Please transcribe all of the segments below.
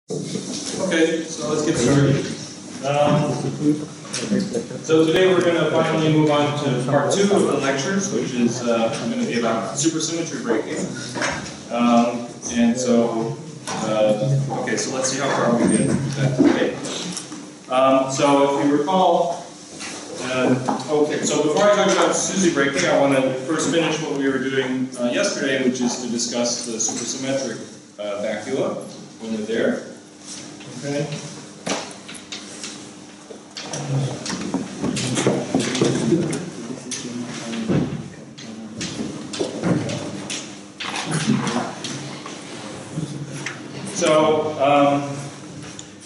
Okay, so let's get started. So today we're going to finally move on to part 2 of the lectures, which is going to be about supersymmetry breaking. Okay, so let's see how far we get with that today. So if you recall, okay, so before I talk about SUSY breaking, I want to first finish what we were doing yesterday, which is to discuss the supersymmetric vacua when they're there. Okay.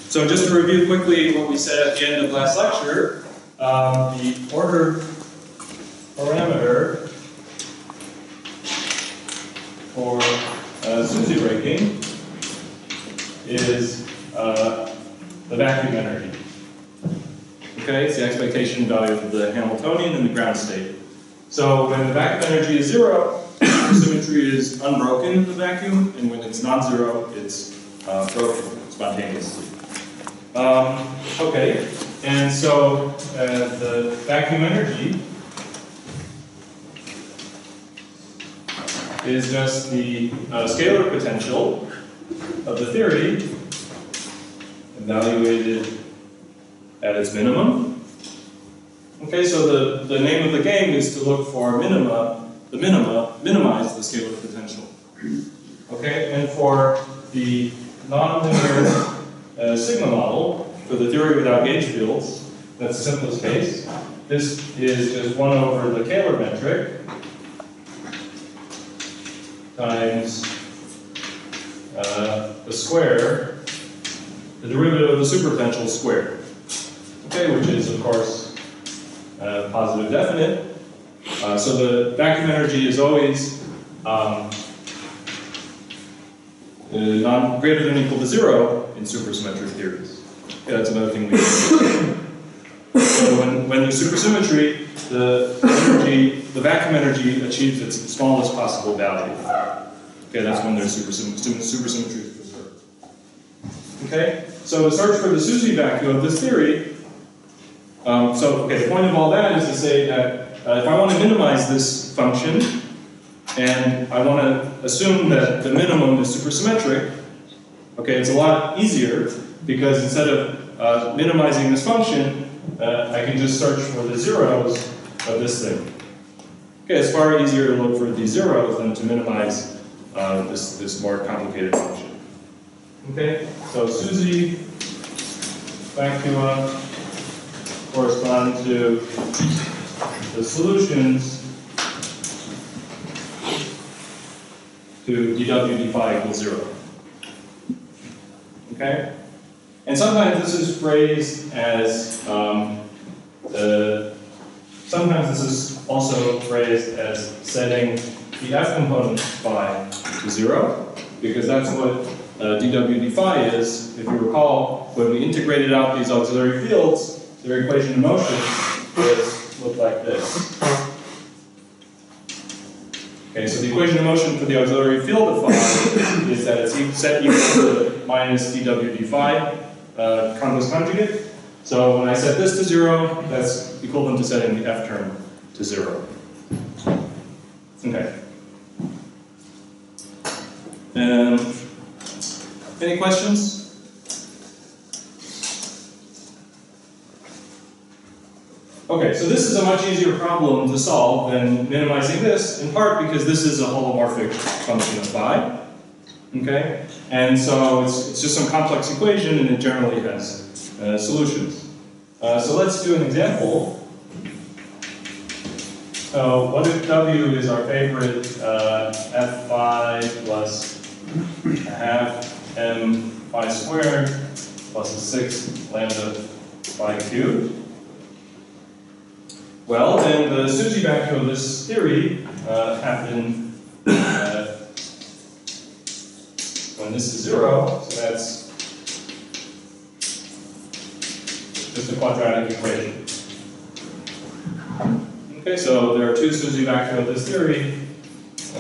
So just to review quickly what we said at the end of last lecture, the order parameter for SUSY breaking is the vacuum energy. Okay, it's the expectation value of the Hamiltonian in the ground state. So when the vacuum energy is 0, supersymmetry is unbroken in the vacuum, and when it's non-zero, it's broken spontaneously. Okay, and so the vacuum energy is just the scalar potential of the theory evaluated at its minimum. Okay, so the name of the game is to look for minimize the scalar potential. Okay, and for the nonlinear sigma model, for the theory without gauge fields, that's the simplest case. This is just 1 over the Kähler metric times the square, the derivative of the superpotential squared. Okay, which is, of course, positive definite. So the vacuum energy is always greater than or equal to 0 in supersymmetric theories. Okay, that's another thing we can do. So when there's supersymmetry, the vacuum energy achieves its smallest possible value. Okay, that's when there's supersymmetry is preserved. Okay, so to search for the SUSY vacuum of this theory, the point of all that is to say that if I want to minimize this function, and I want to assume that the minimum is supersymmetric, okay, it's a lot easier because instead of minimizing this function, I can just search for the zeros of this thing. Okay, it's far easier to look for these zeros than to minimize this more complicated function. Okay, so SUSY vacua correspond to the solutions to dw d phi equals 0. Okay? And sometimes this is phrased as, sometimes this is also phrased as setting the f component phi to 0, because that's what dw d phi is. If you recall, when we integrated out these auxiliary fields, their equation of motion looked like this. Okay, so the equation of motion for the auxiliary field of phi is that it's set equal to minus dw d phi convex conjugate. So when I set this to 0, that's equivalent to setting the f term to 0. Okay. Any questions? Okay, so this is a much easier problem to solve than minimizing this, in part because this is a holomorphic function of phi. Okay? And so it's just some complex equation, and it generally has solutions. So let's do an example. So what if W is our favorite f phi plus a half m phi squared plus a 6 lambda phi cubed? Well, then the SUSY vacuum of this theory happened when this is 0, so that's just a quadratic equation. Okay, so there are 2 SUSY vacuum of this theory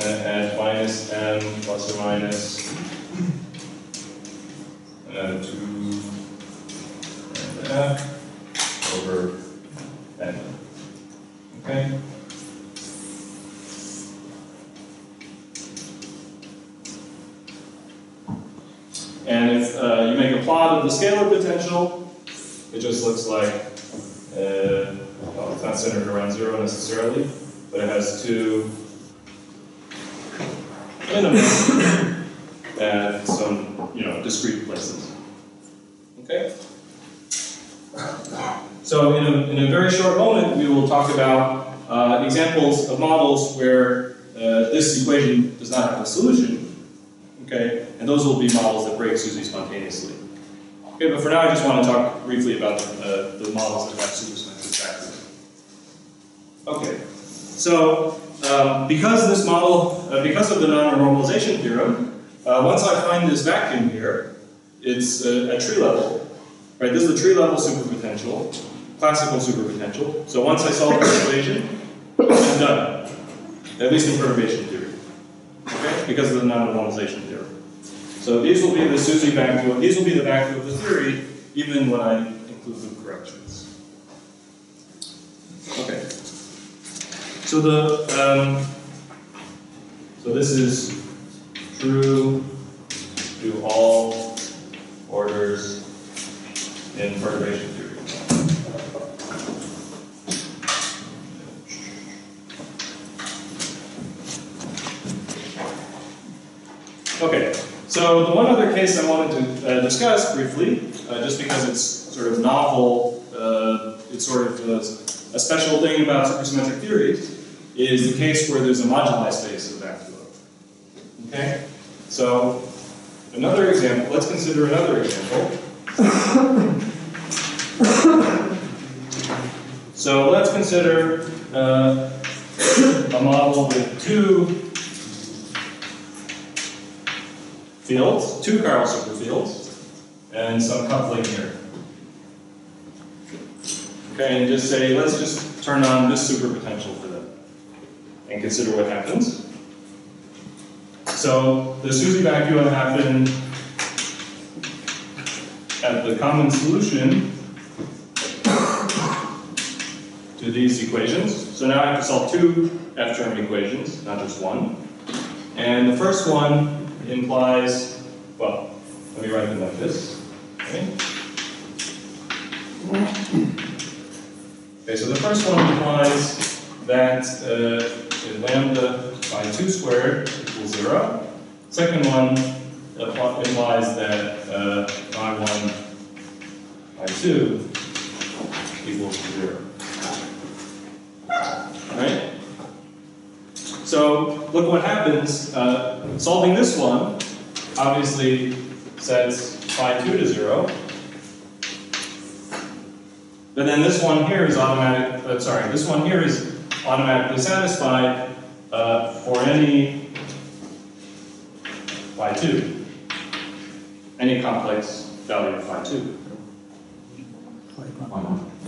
at minus m plus or minus lambda over lambda. Okay? And if you make a plot of the scalar potential, it just looks like, well, it's not centered around 0 necessarily, but it has two minimums at some, discrete places. Okay? So in a very short moment, we will talk about examples of models where this equation does not have a solution. Okay, and those will be models that break SUSY spontaneously. Okay, but for now I just want to talk briefly about the models that have supersymmetric factors. Okay, so because this model, because of the non-normalization theorem, once I find this vacuum here, it's at tree level. Right, this is a tree level superpotential, classical superpotential. So once I solve this equation, I'm done. At least in perturbation theory. Okay, because of the non-normalization theorem. So these will be the SUSY vacuum. These will be the vacuum of the theory, even when I include loop corrections. Okay. So so this is true to all orders in perturbation theory. Okay, so the one other case I wanted to discuss briefly, just because it's sort of novel, it's sort of a special thing about supersymmetric theories, is the case where there's a moduli space of vacua. Okay, so another example, let's consider another example. So let's consider a model with two fields, two chiral superfields, and some coupling here. Okay, and just say, let's just turn on this superpotential for them and consider what happens. So the SUSY vacua happen at the common solution to these equations. So now I have to solve two F-term equations, not just one. And the first one implies, well, let me write them like this. Okay, so the first one implies that lambda by 2 squared equals 0. Second one implies that by 1 by 2 equals 0. Right? So look what happens. Solving this one obviously sets phi 2 to 0. But then this one here is this one here is automatically satisfied for any phi 2, any complex value of phi 2.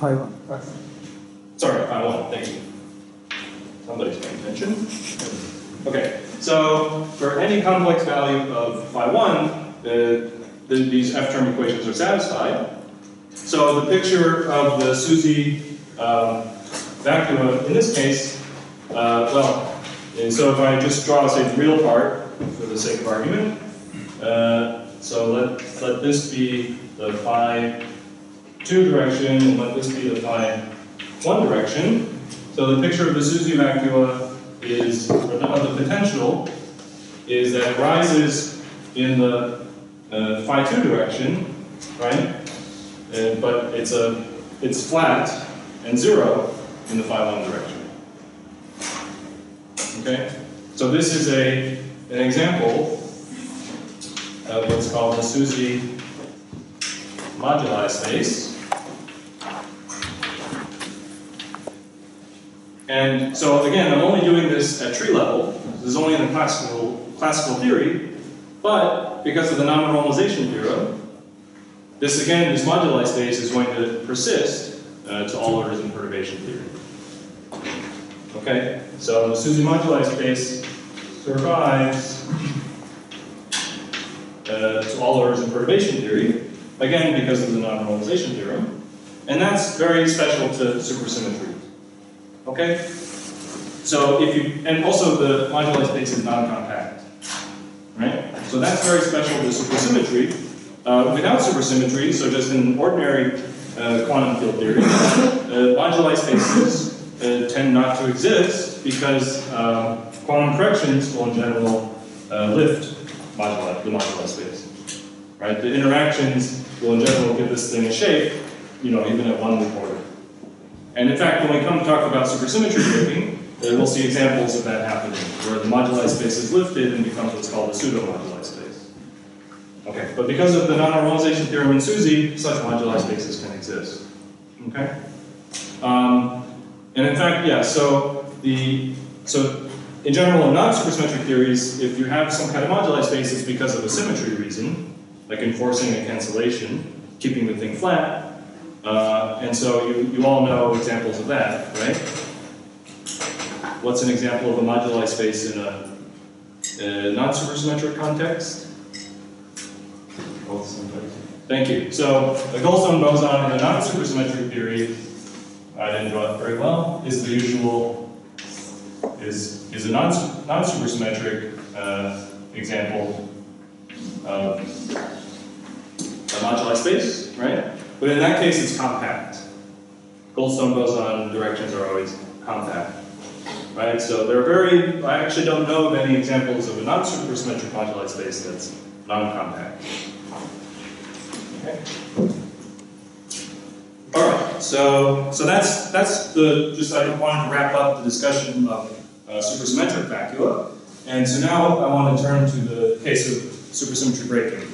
Phi 1. Sorry, phi 1, thank you. Somebody's paying attention. Okay, so for any complex value of phi 1, these F-term equations are satisfied. So the picture of the SUSY vacua in this case, so if I just draw, say, the real part for the sake of argument, so let this be the phi 2 direction, and let this be the phi 1 direction. So the picture of the SUSY vacua is, of the potential, is that it rises in the phi 2 direction, right? But it's flat and 0 in the phi 1 direction. Okay? So this is an example of what's called the SUSY moduli space. And so again, I'm only doing this at tree level. This is only in the classical theory, but because of the non-normalization theorem, this moduli space is going to persist to all orders in perturbation theory. Okay, so the SUSY moduli space survives to all orders in perturbation theory. again because of the non-normalization theorem, and that's very special to supersymmetry. Okay? So if you, and also the moduli space is non-compact, right? So that's very special to supersymmetry. Without supersymmetry, so just in ordinary quantum field theory, moduli spaces tend not to exist because quantum corrections will in general lift the moduli space. Right? The interactions will in general give this thing a shape, even at 1 loop order. And in fact, when we come to talk about supersymmetry breaking, we'll see examples of that happening, where the moduli space is lifted and becomes what's called a pseudo-moduli space. Okay, but because of the non-normalization theorem in SUSY, such moduli spaces can exist. Okay? And in fact, yeah, so in general, in non-supersymmetric theories, if you have some kind of moduli space, it's because of a symmetry reason, like enforcing a cancellation, keeping the thing flat. And so you all know examples of that, right? What's an example of a moduli space in a non-supersymmetric context? Thank you. So the Goldstone boson in a non-supersymmetric theory, I didn't draw it very well, is the usual, is a non-supersymmetric example of a moduli space, right? But in that case, it's compact. Goldstone boson directions are always compact, right? So there are I actually don't know of any examples of a non-supersymmetric moduli space that's non-compact. Okay. All right. So that's just I wanted to wrap up the discussion of supersymmetric vacua, and so now I want to turn to the case of supersymmetry breaking,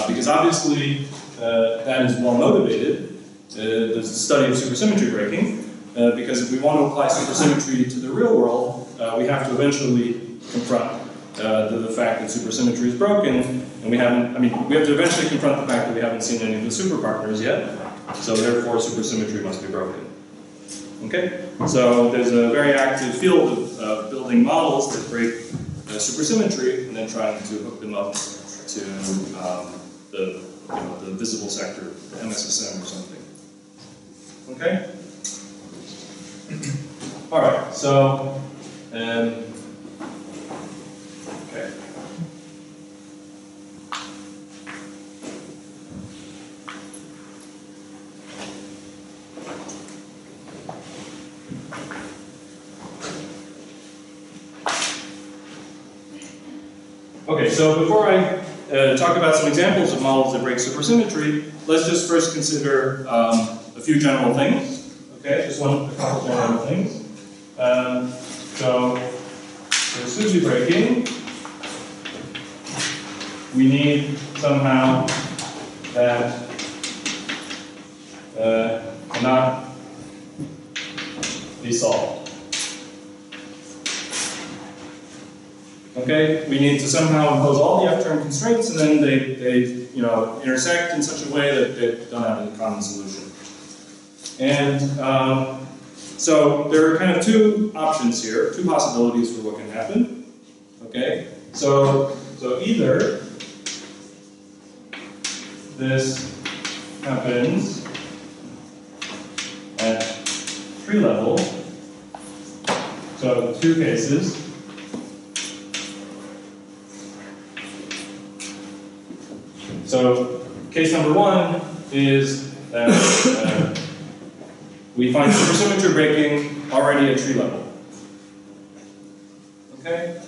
because obviously that is well motivated, the study of supersymmetry breaking, because if we want to apply supersymmetry to the real world, we have to eventually confront the fact that supersymmetry is broken, and we have to eventually confront the fact that we haven't seen any of the superpartners yet, so therefore supersymmetry must be broken. Okay? So there's a very active field of building models that break supersymmetry and then trying to hook them up to the visible sector, the MSSM or something. Okay? All right, so, okay. Okay, so before I talk about some examples of models that break supersymmetry, let's just first consider a few general things. Okay, just a couple general things. So for SUSY breaking, we need somehow that cannot be solved. Okay, we need to somehow impose all the F-term constraints, and then they intersect in such a way that they don't have a common solution. And so there are kind of two options here, two possibilities for what can happen. Okay, so either this happens at tree level, so two cases. So case number one is that we find supersymmetry breaking already at tree level. Okay?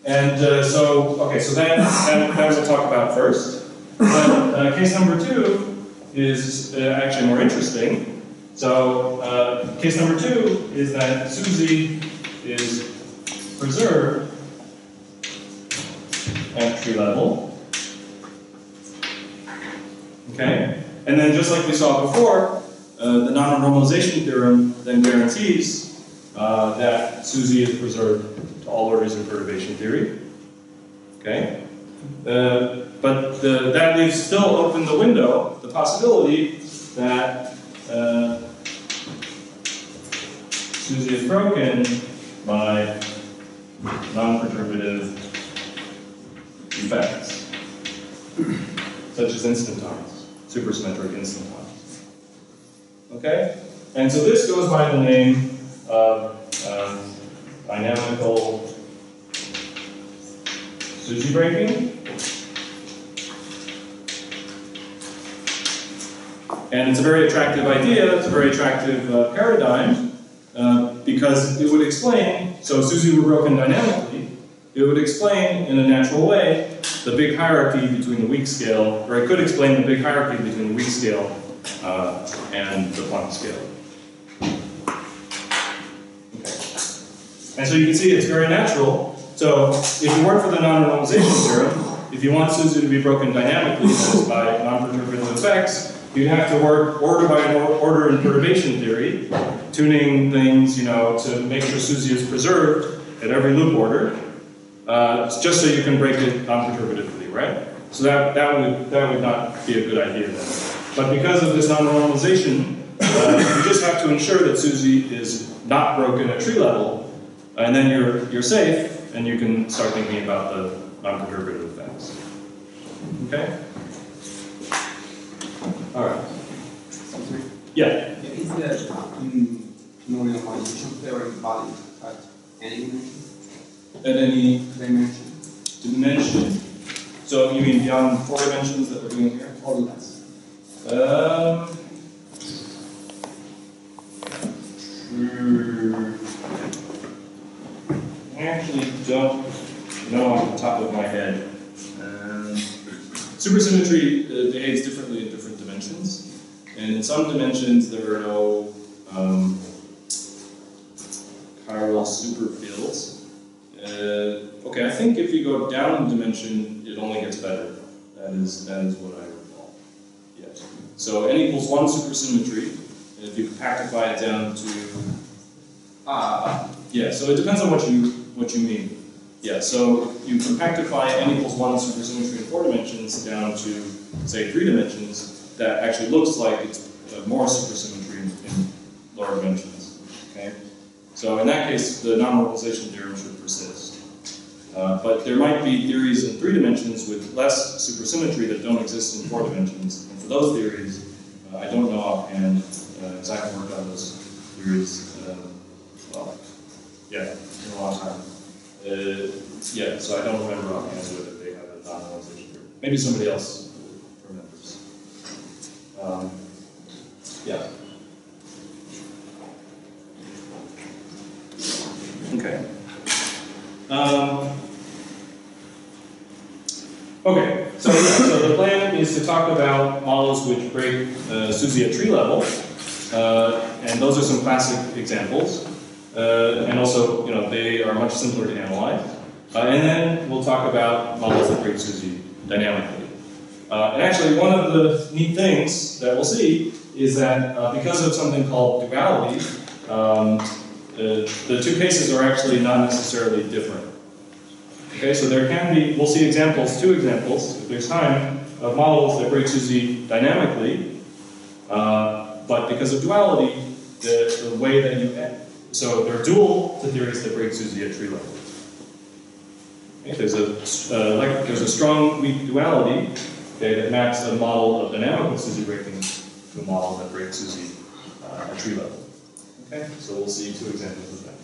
And so that we'll talk about first. But case number two is actually more interesting. So case number two is that SUSY is preserved at tree level. Okay? And then just like we saw before, the non-normalization theorem then guarantees that SUSY is preserved to all orders of perturbation theory. Okay? But that leaves still open the window, the possibility that SUSY is broken by non-perturbative effects, such as instantons. supersymmetric instantons. Okay? And so this goes by the name of dynamical Shih breaking. And it's a very attractive idea, it's a very attractive paradigm, because it would explain, so Shih were broken dynamically, it would explain in a natural way the big hierarchy between the weak scale, or it could explain the big hierarchy between the weak scale and the Planck scale. Okay. And so you can see it's very natural. So if it weren't for the non-normalization theorem, if you want Shih to be broken dynamically, that is by non-perturbative effects, you'd have to work order by order in perturbation theory, tuning things, to make sure Shih is preserved at every loop order, just so you can break it non-perturbatively, right? So that would not be a good idea then. But because of this non-normalization, you just have to ensure that Shih is not broken at tree level, and then you're safe, and you can start thinking about the non-perturbative effects. Okay? All right. Yeah. Is the normalization theorem valid at any dimension? At any dimension? Dimension. So you mean beyond 4 dimensions that we're doing here? Or less? I actually don't know off the top of my head. Supersymmetry behaves differently in different dimensions, and in some dimensions there are no chiral superfields. Okay, I think if you go down in dimension, it only gets better. That is what I recall. Yes. So n=1 supersymmetry, and if you compactify it down to yeah. So it depends on what you mean. Yeah, so you compactify n=1 supersymmetry in 4 dimensions down to, say, 3 dimensions, that actually looks like it's more supersymmetry in lower dimensions. Okay? So in that case, the non-normalization theorem should persist. But there might be theories in 3 dimensions with less supersymmetry that don't exist in 4 dimensions. And for those theories, I don't know offhand exactly work on those theories. Well, yeah, in a long time. Yeah, so I don't remember offhand whether they have a non-normalization theory. Maybe somebody else remembers. Yeah. Okay. Okay, so the plan is to talk about models which break Shih at tree level, and those are some classic examples. And also, they are much simpler to analyze. And then we'll talk about models that break Shih dynamically. And actually, one of the neat things that we'll see is that because of something called duality, the 2 cases are actually not necessarily different. Okay, so there can be, we'll see examples, 2 examples, if there's time, of models that break Shih dynamically, but because of duality, the way that you so they're dual to theories that break Shih at tree level. Okay, there's a strong weak duality, okay, that maps a model of dynamical Shih breaking to a model that breaks Shih at tree level. Okay, so we'll see 2 examples of that.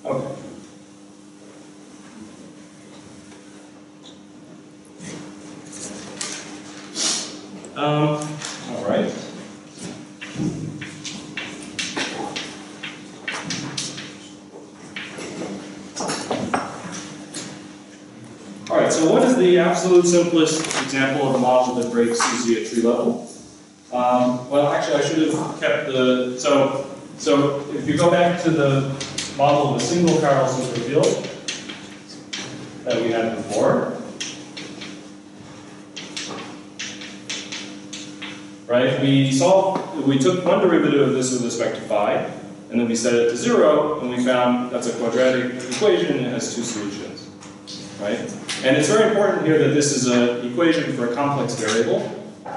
Okay. All right. All right, so what is the absolute simplest example of a model that breaks Shih at tree level? Well, actually, I should have kept the, so if you go back to the model of a single chiral superfield that we had before, right? We took one derivative of this with respect to phi, and then we set it to 0, and we found that's a quadratic equation and it has 2 solutions, right? And it's very important here that this is an equation for a complex variable,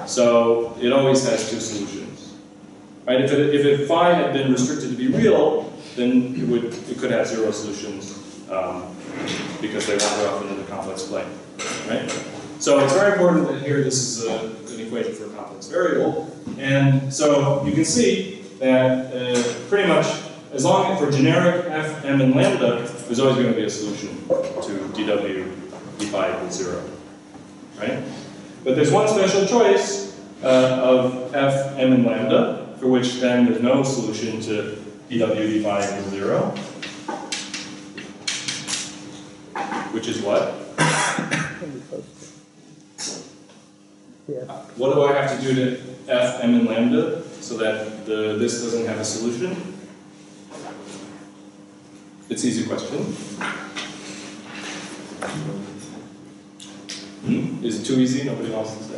so it always has 2 solutions, right? If phi had been restricted to be real, then it could have 0 solutions because they wander off into the complex plane. right? So it's very important that here this is an equation for a complex variable. And so you can see that pretty much, as long as for generic f, m, and lambda, there's always going to be a solution to dw d phi equals 0, right? But there's one special choice of f, m, and lambda, for which then there's no solution to dw d phi equals 0, which is what? What do I have to do to f, m, and lambda so that this doesn't have a solution? It's an easy question. Is it too easy? Nobody wants to say.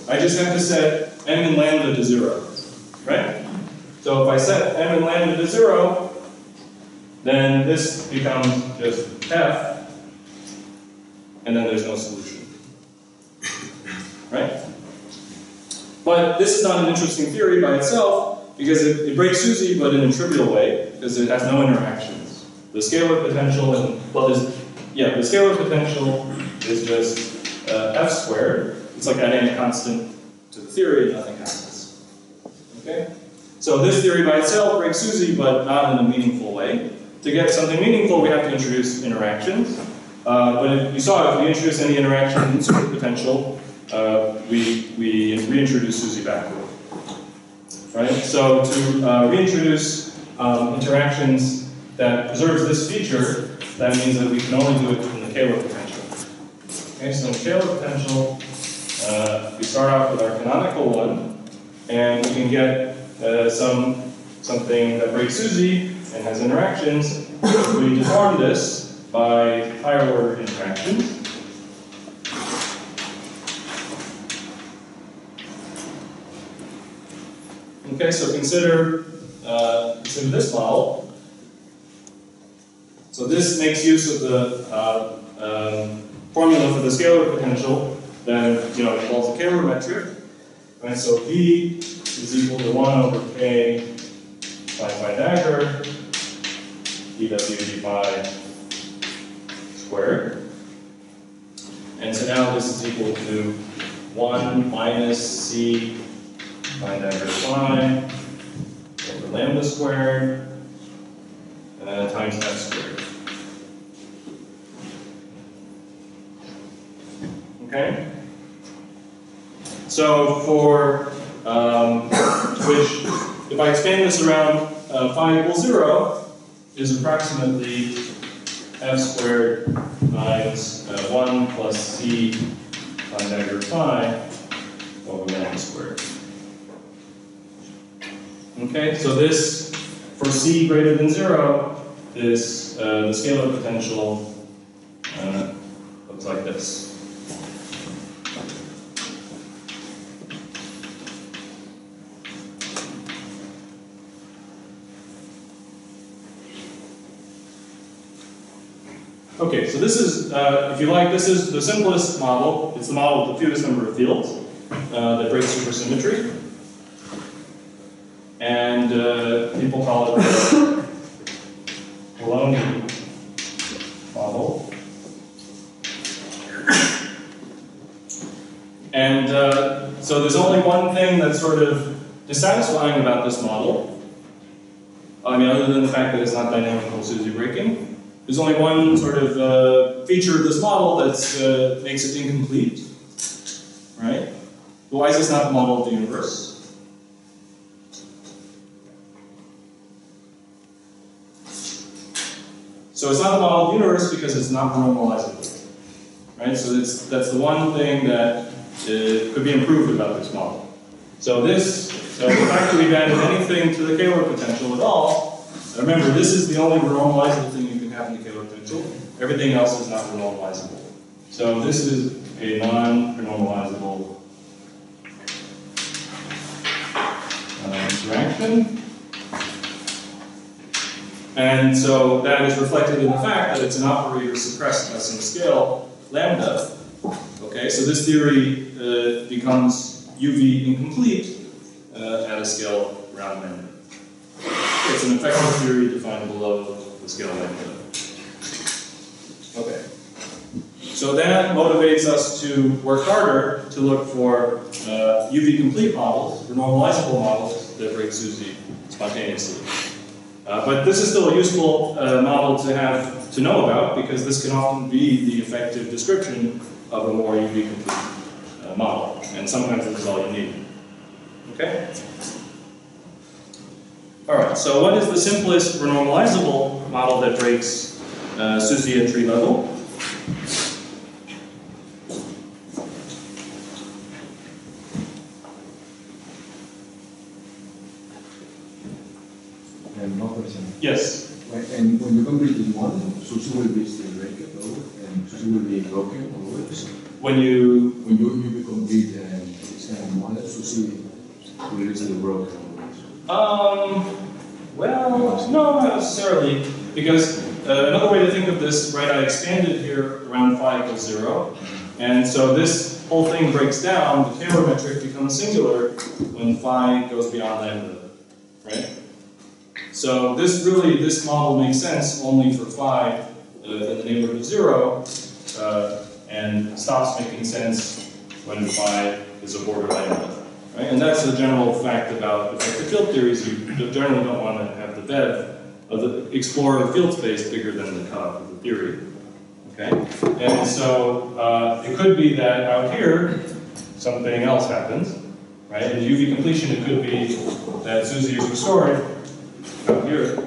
I just have to set m and lambda to 0, right? So if I set m and lambda to 0, then this becomes just f, and then there's no solution, right? But this is not an interesting theory by itself, because it breaks SUSY, but in a trivial way, because it has no interactions. The scalar potential and, well, the scalar potential is just f squared. It's like adding a constant to the theory, and nothing happens. Okay? So this theory by itself breaks SUSY, but not in a meaningful way. To get something meaningful, we have to introduce interactions. But if you saw, if we introduce any interaction in superpotential, we reintroduce SUSY backward. Right? So to reintroduce interactions that preserves this feature, that means that we can only do it in the Kähler potential. Okay, so in Kähler potential, we start off with our canonical one, and we can get something that breaks SUSY and has interactions. We deform this by higher order interactions. Okay, so consider this model. So this makes use of the formula for the scalar potential. Then involves a Kähler metric. Right, so V is equal to 1 over K phi dagger dw d phi squared. And so now this is equal to 1 minus C phi dagger phi over lambda squared times f squared. Okay? So for which, if I expand this around phi equals 0, is approximately f squared times 1 plus C phi dagger phi over lambda squared. Okay, so this, for C greater than 0, this, the scalar potential looks like this. Okay, so this is, if you like, this is the simplest model. It's the model with the fewest number of fields that breaks supersymmetry. And people call it the Bologna model. And so there's only one thing that's sort of dissatisfying about this model. I mean, other than the fact that it's not dynamical SUSY breaking. There's only one sort of feature of this model that makes it incomplete, right? Why is this not the model of the universe? So it's not the model of the universe because it's not normalizable, right? So that's the one thing that could be improved about this model. So the fact that we've added anything to the Kähler potential at all, remember, this is the only renormalizable thing you can have in the Kähler potential. Everything else is not renormalizable. So this is a non-renormalizable interaction. And so that is reflected in the fact that it's an operator suppressed by some scale, lambda. Okay, so this theory becomes UV incomplete at a scale around lambda. It's an effective theory defined below the scale lambda. Okay. So that motivates us to work harder to look for UV complete models, or normalizable models that break SUSY spontaneously. But this is still a useful model to know about, because this can often be the effective description of a more UV complete model. And sometimes this is all you need. Okay? Alright, so what is the simplest renormalizable model that breaks SUSY at tree level? No question. Yes. And when you complete this model, SUSY will be still breakable, and SUSY will be broken always. When you complete this kind of model, SUSY will be still broken always. Well, no, not necessarily, because another way to think of this, right, I expanded here around phi equals 0, and so this whole thing breaks down, the Taylor metric becomes singular when phi goes beyond lambda, right? So this model makes sense only for phi in the neighborhood of 0, and stops making sense when phi is a border lambda. Right? And that's the general fact about effective field theories. You generally don't want to have the bev of the explorer field space bigger than the cutoff of the theory. Okay? And so it could be that out here, something else happens. Right? In UV completion, it could be that SUSY is restored out here.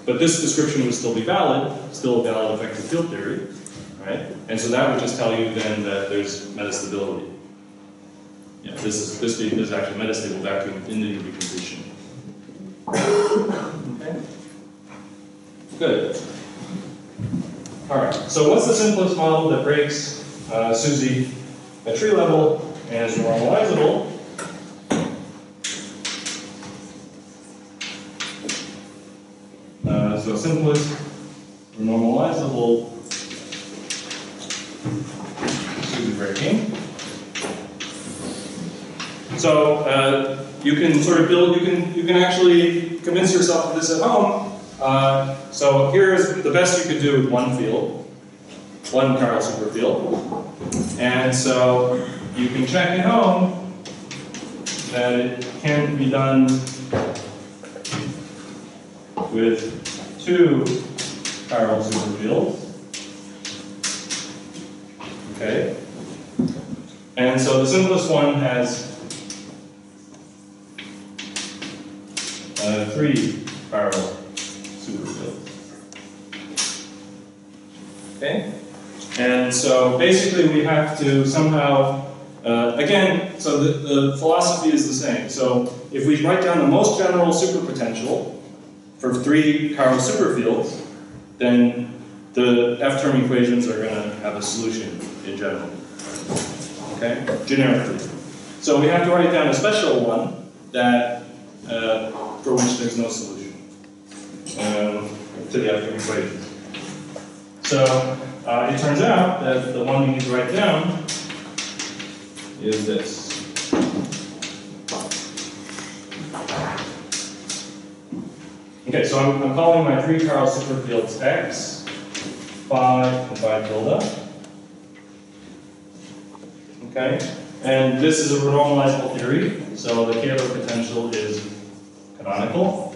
But this description would still be valid, still a valid effective field theory. Right? And so that would just tell you then that there's metastability. Yeah, this is actually metastable vacuum in the UV completion. Okay. Good. All right. So what's the simplest model that breaks SUSY at tree level and is normalizable? So simplest normalizable SUSY breaking. So you can sort of build. You can actually convince yourself of this at home. So here's the best you could do with one field, one chiral superfield, and so you can check at home that it can be done with two chiral superfields. Okay. And so the simplest one has 3 chiral superfields. Okay? And so basically we have to somehow, again, so the philosophy is the same. So if we write down the most general superpotential for 3 chiral superfields, then the F-term equations are going to have a solution in general. Okay? Generically. So we have to write down a special one that for which there's no solution to the F-term equations. So it turns out that the one we need to write down is this. Okay, so I'm calling my 3 chiral superfields X, phi, and phi tilde. Okay, and this is a renormalizable theory, so the Taylor potential is canonical.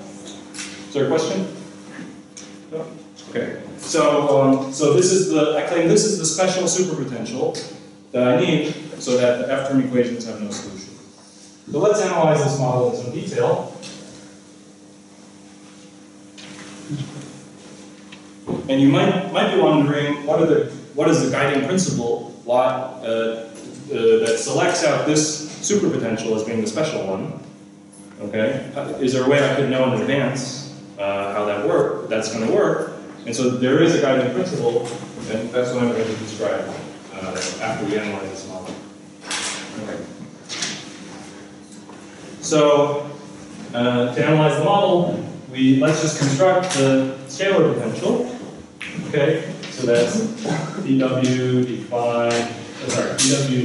Is there a question? No? Okay. So, I claim this is the special superpotential that I need so that the F-term equations have no solution. So let's analyze this model in some detail. And you might be wondering, what is the guiding principle that selects out this superpotential as being the special one? Okay, is there a way I could know in advance how that's going to work? And so there is a guiding principle, and that's what I'm going to describe after we analyze this model. Okay. So to analyze the model, let's just construct the scalar potential. Okay, so that's dw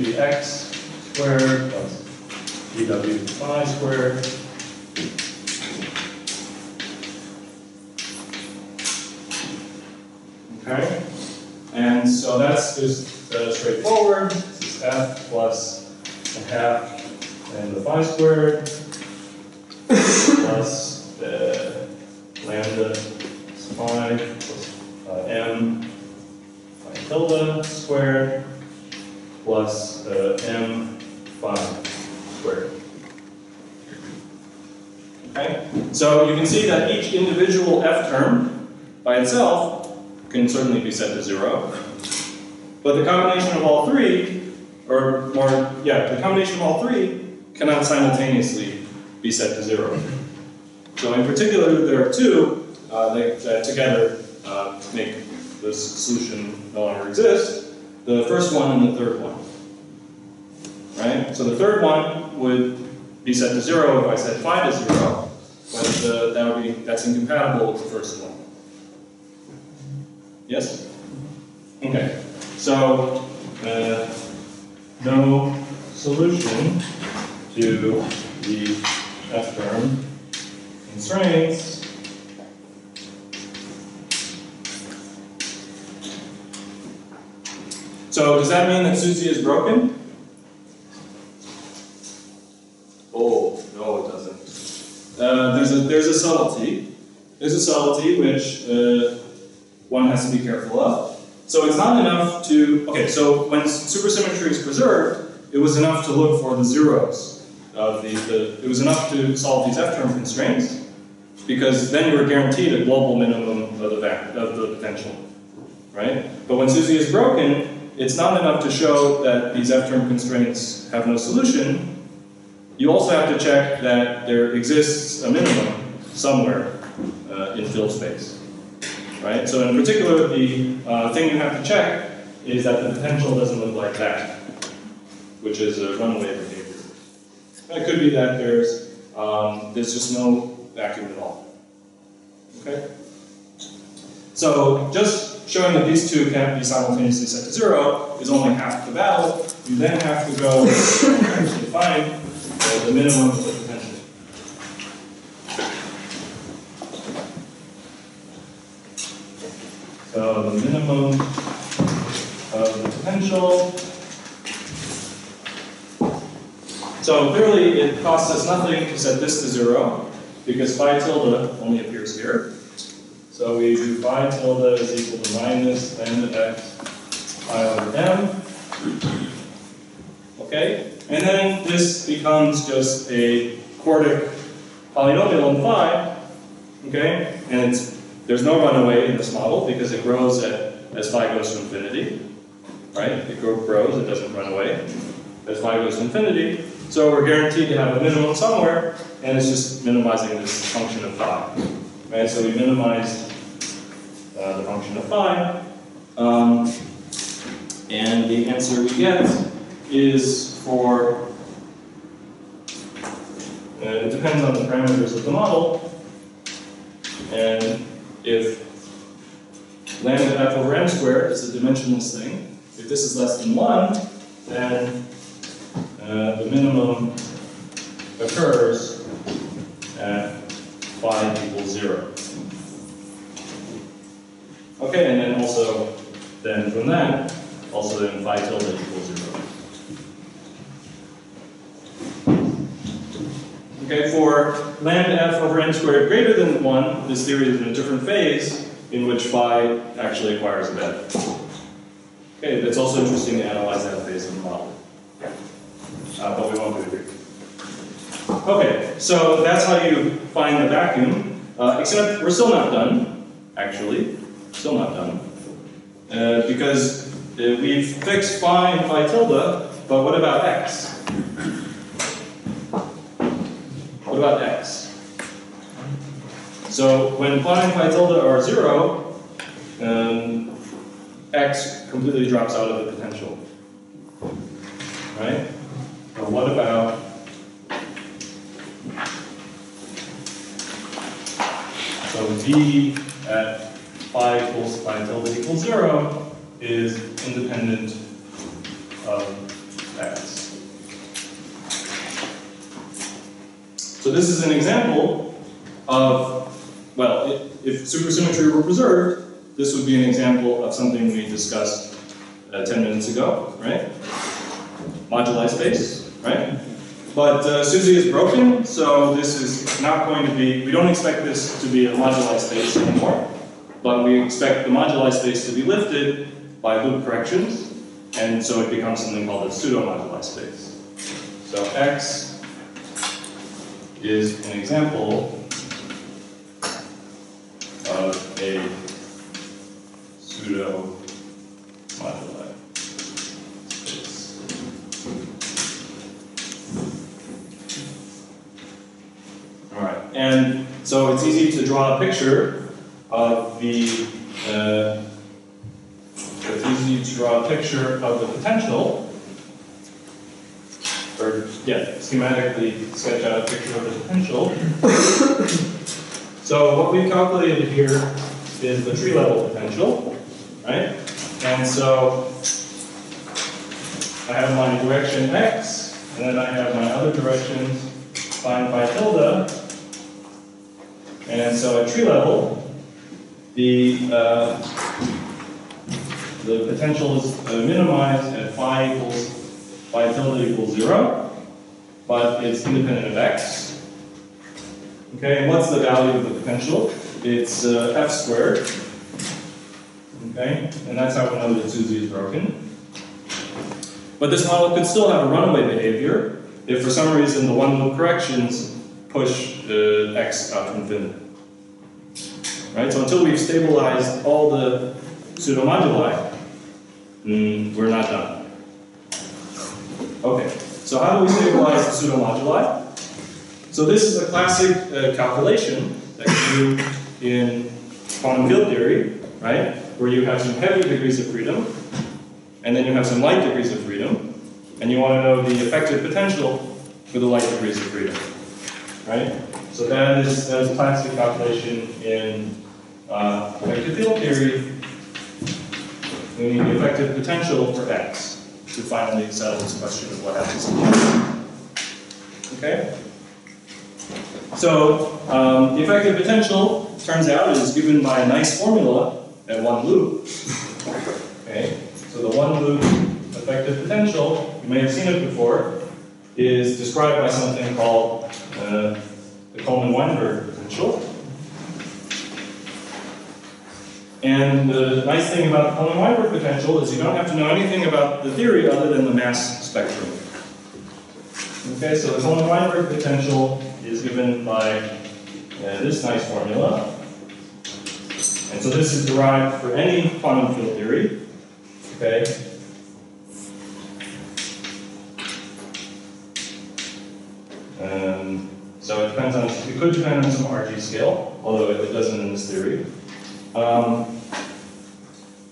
dx squared plus dw phi squared. Okay? And so that's just straightforward. This is f plus a half and the phi squared plus lambda phi plus m phi tilde squared plus m phi squared. Okay? So you can see that each individual f term by itself can certainly be set to 0. But the combination of all three, or more, yeah, the combination of all three cannot simultaneously be set to 0. So in particular, there are two that together make this solution no longer exist. The first one and the third one. Right? So the third one would be set to 0 if I set phi to 0, but that's incompatible with the first one. Yes? Okay. So, no solution to the f term constraints So does that mean that Susie is broken? Oh, no, it doesn't. There's a subtlety. There's a subtlety which one has to be careful of. So it's not enough to, okay, so when supersymmetry is preserved, it was enough to look for the zeros of it was enough to solve these f-term constraints, because then you were guaranteed a global minimum of the potential, right? But when Susie is broken, it's not enough to show that these f-term constraints have no solution. You also have to check that there exists a minimum somewhere in field space, right? So in particular, the thing you have to check is that the potential doesn't look like that, which is a runaway behavior. It could be that there's just no vacuum at all. Okay? So just showing that these two can't be simultaneously set to 0 is only half the battle. You then have to go and actually find the minimum of the potential. So the minimum of the potential. So clearly it costs us nothing to set this to 0, because phi tilde only appears here. So we do phi tilde is equal to minus lambda x pi over m. Okay? And then this becomes just a quartic polynomial in phi. Okay? And there's no runaway in this model because it grows as phi goes to infinity. Right? It grows, it doesn't run away as phi goes to infinity. So we're guaranteed to have a minimum somewhere, and it's just minimizing this function of phi. Right? So we minimized the function of phi, and the answer we get is for, it depends on the parameters of the model, and if lambda f over m squared is a dimensionless thing, if this is less than 1, then the minimum occurs at phi equals 0. Okay, and then also, then from that, also then phi tilde equals 0. Okay, for lambda f over n squared greater than 1, this theory is in a different phase in which phi actually acquires a beta. Okay, it's also interesting to analyze that phase of the model. But we won't do it here. Okay, so that's how you find the vacuum, except we're still not done, actually. Still not done. Because we've fixed phi and phi tilde, but what about x? What about x? So when phi and phi tilde are 0, x completely drops out of the potential. Right? But what about so v at phi equals phi tilde equals 0 is independent of x. So this is an example of, well, if supersymmetry were preserved, this would be an example of something we discussed 10 minutes ago, right? Moduli space, right? But SUSY is broken, so this is not going to be, we don't expect this to be a moduli space anymore, but we expect the moduli space to be lifted by loop corrections, and so it becomes something called a pseudo-moduli space. So X is an example of a pseudo-moduli space. All right, and so it's easy to draw a picture of the potential, or yeah, schematically sketch out a picture of the potential. So what we've calculated here is the tree level potential, right? And so I have my direction x, and then I have my other directions, find phi tilde. And so at tree level, the potential is minimized at phi tilde equals 0, but it's independent of x. Okay, and what's the value of the potential? It's f squared. Okay, and that's how we know that SUSY is broken. But this model could still have a runaway behavior if for some reason the one loop corrections push x out to infinity. Right, so until we've stabilized all the pseudo-moduli, we're not done. Okay, so how do we stabilize the pseudo-moduli? So this is a classic calculation that you do in quantum field theory, right? Where you have some heavy degrees of freedom, and then you have some light degrees of freedom, and you want to know the effective potential for the light degrees of freedom, right? So that is a classic calculation in effective field theory. We need the effective potential for x to finally settle this question of what happens in quantum. Okay? So the effective potential, turns out, is given by a nice formula at one loop. Okay? So the one loop effective potential, you may have seen it before, is described by something called the Coleman-Weinberg potential. And the nice thing about the Coleman-Weinberg potential is you don't have to know anything about the theory other than the mass spectrum. Okay, so the Coleman-Weinberg potential is given by this nice formula. And so this is derived for any quantum field theory. Okay. So it depends on, it could depend on some RG scale, although it doesn't in this theory.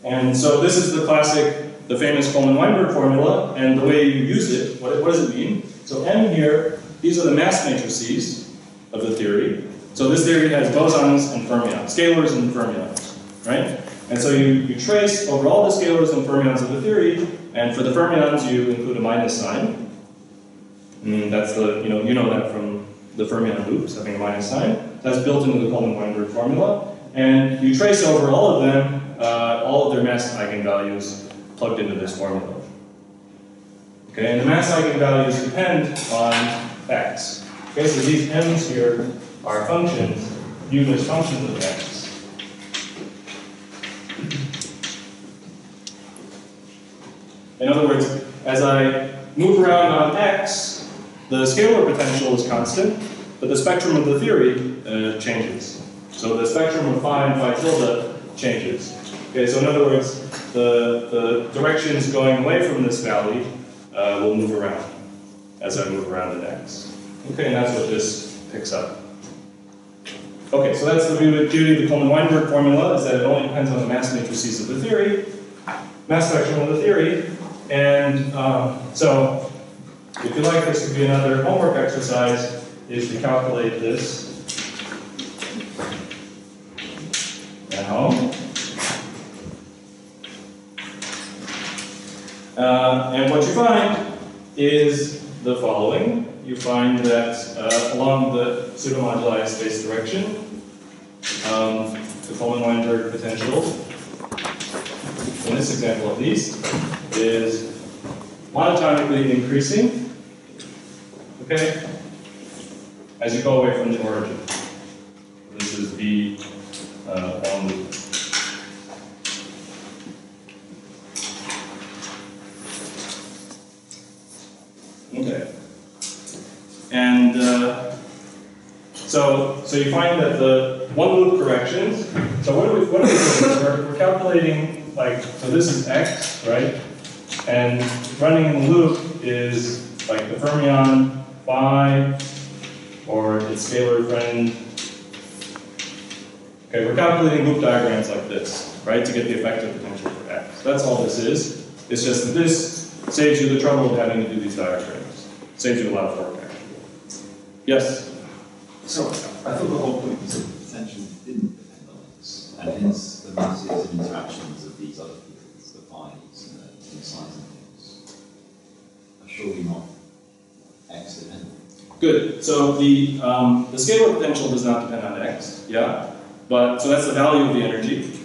And so this is the classic, the famous Coleman-Weinberg formula, and the way you use it, what does it mean? So M here, these are the mass matrices of the theory. So this theory has bosons and fermions, scalars and fermions, right? And so you trace over all the scalars and fermions of the theory, and for the fermions you include a minus sign. That's the, you know that from the fermion loops, having a minus sign. That's built into the Coleman-Weinberg formula. And you trace over all of them, all of their mass eigenvalues plugged into this formula. Okay, and the mass eigenvalues depend on x. Okay, so these m's here are functions, viewed as functions of x. In other words, as I move around on x, the scalar potential is constant, but the spectrum of the theory changes. So the spectrum of phi and phi tilde changes. Okay, so in other words, the directions going away from this valley will move around as I move around in x. Okay, and that's what this picks up. Okay, so that's the beauty of the Coleman-Weinberg formula, is that it only depends on the mass matrices of the theory, mass spectrum of the theory, and so if you like, this could be another homework exercise, is to calculate this at home. And what you find is the following. You find that along the pseudo-moduli space direction, the Coleman-Weinberg potential, in this example at least, is monotonically increasing, okay, as you go away from the origin. This is the one loop. Okay. And so you find that the one loop corrections, so what are we doing? We're calculating, like, so this is x, right? And running in the loop is like the fermion phi, or its scalar friend. Okay, we're calculating loop diagrams like this, right, to get the effective potential for x. That's all this is. It's just that this saves you the trouble of having to do these diagrams. Saves you a lot of work, actually. Yes? So, I thought the whole point was that the potential didn't depend on x, and hence the masses and interactions of these other fields, the phi's and the signs and things, are surely not x dependent. Good. So the scalar potential does not depend on x, yeah? But, so that's the value of the energy.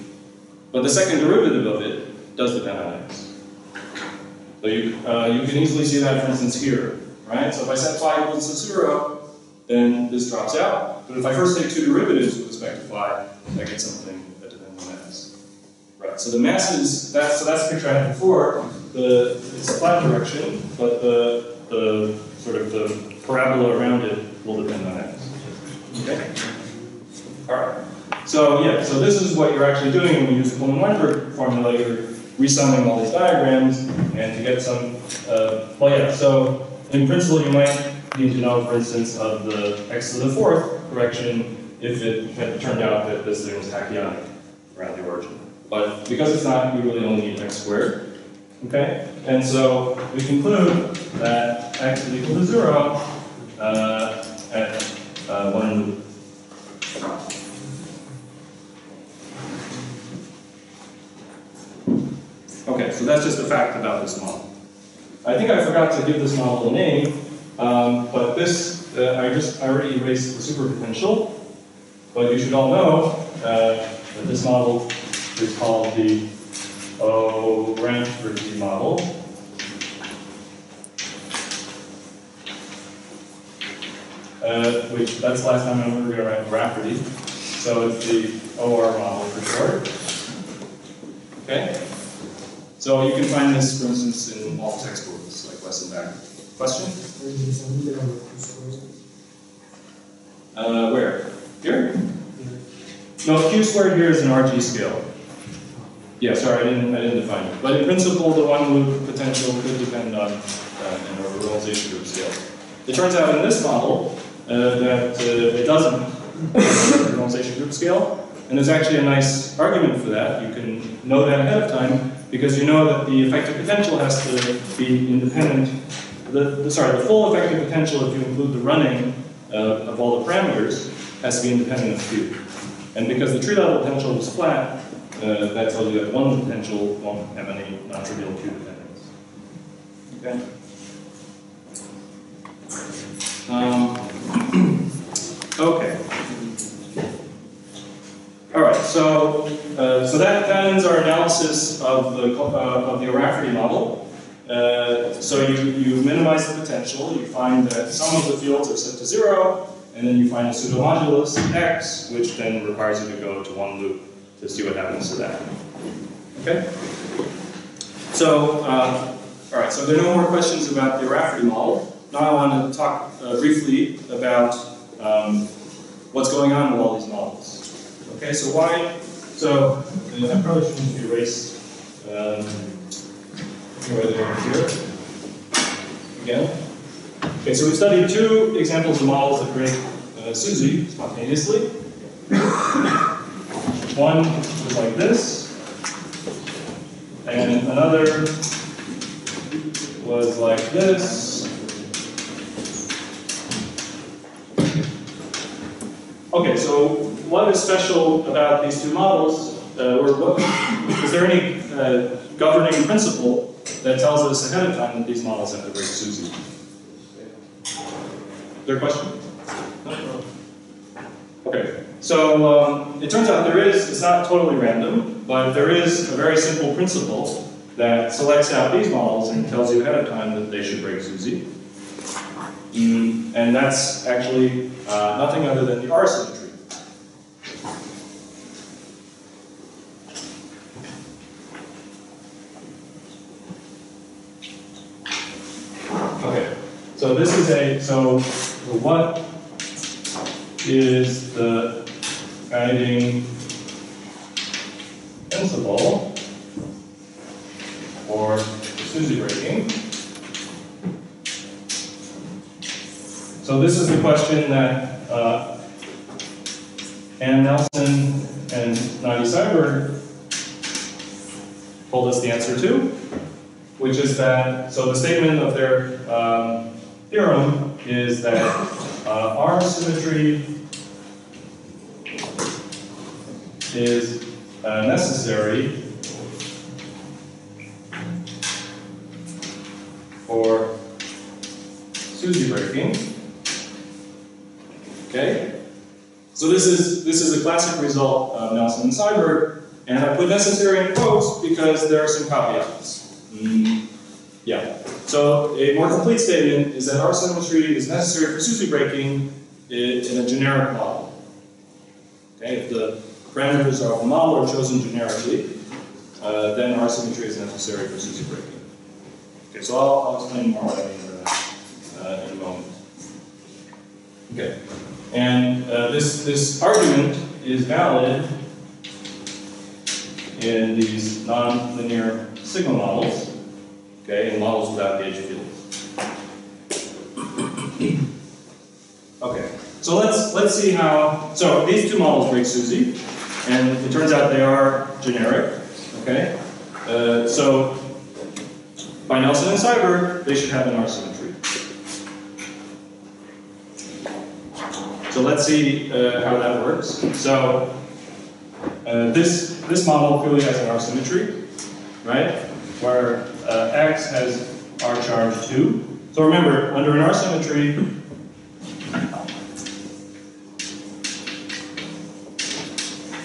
But the second derivative of it does depend on x. So you can easily see that, for instance, here, right? So if I set phi equals to 0, then this drops out. But if I first take two derivatives with respect to phi, I get something that depends on x. Right, so the masses, so that's the picture I had before. It's a flat direction, but the sort of the parabola around it will depend on x. Okay? Alright. So yeah, so this is what you're actually doing when you use the Coleman-Weinberg formula. You're resumming all these diagrams, and to get some, well yeah, so in principle you might need to know, for instance, of the x to the fourth correction if it had turned out that this thing was tachyonic around the origin. But because it's not, we really only need x squared. Okay? And so we conclude that x is equal to 0 at 1 loop. Okay, so that's just a fact about this model. I think I forgot to give this model a name, but this, I already erased the superpotential, but you should all know that this model is called the O'Rafferty model. Which, that's the last time I remember going to write O'Rafferty. So it's the OR model for short. Okay? So you can find this, for instance, in all textbooks, like lesson back. Question? Where? Here? No, Q squared here is an RG scale. Yeah, sorry, I didn't define it. But in principle, the one loop potential could depend on an organization group scale. It turns out in this model that it doesn't have an organization group scale, and there's actually a nice argument for that. You can know that ahead of time, because you know that the effective potential has to be independent. The full effective potential, if you include the running of all the parameters, has to be independent of Q. And because the tree level potential was flat, that tells you that one potential won't have any non-trivial Q dependence. Okay? Okay. All right. So that ends our analysis of the O'Rafferty model. So you minimize the potential. You find that some of the fields are set to 0, and then you find a pseudomodulus x, which then requires you to go to one loop to see what happens to that. Okay. So all right. So there are no more questions about the O'Rafferty model. Now I want to talk briefly about what's going on with all these models. Okay, so why? So I probably shouldn't erase right here again. Okay, so we studied two examples of models that create SUSY spontaneously. One was like this, and another was like this. Okay, so what is special about these two models? Is there any governing principle that tells us ahead of time that these models have to break SUSY? Is there a question? No? Okay, so it turns out it's not totally random, but there is a very simple principle that selects out these models and tells you ahead of time that they should break SUSY. And that's actually nothing other than the R symmetry. Okay, so this is so what is the guiding principle for SUSY breaking? So this is the question that Ann Nelson and Nadi Seiberg told us the answer to, which is that, so the statement of their theorem is that R symmetry is necessary for SUSY breaking. Okay, so this is a classic result of Nelson and Seiberg, and I put necessary in quotes because there are some caveats. Yeah. So a more complete statement is that R symmetry is necessary for SUSY breaking in a generic model. Okay, if the parameters of the model are chosen generically, then R symmetry is necessary for SUSY breaking. Okay, so I'll explain more what I mean by that in a moment. Okay, and this argument is valid in these nonlinear sigma models, okay, in models without gauge fields. Okay, so let's see how. So these two models break SUSY, and it turns out they are generic. Okay, so by Nelson and Seiberg, they should have an R symmetry. So let's see how that works. So this model clearly has an R symmetry, right? Where X has R charge 2. So remember, under an R symmetry,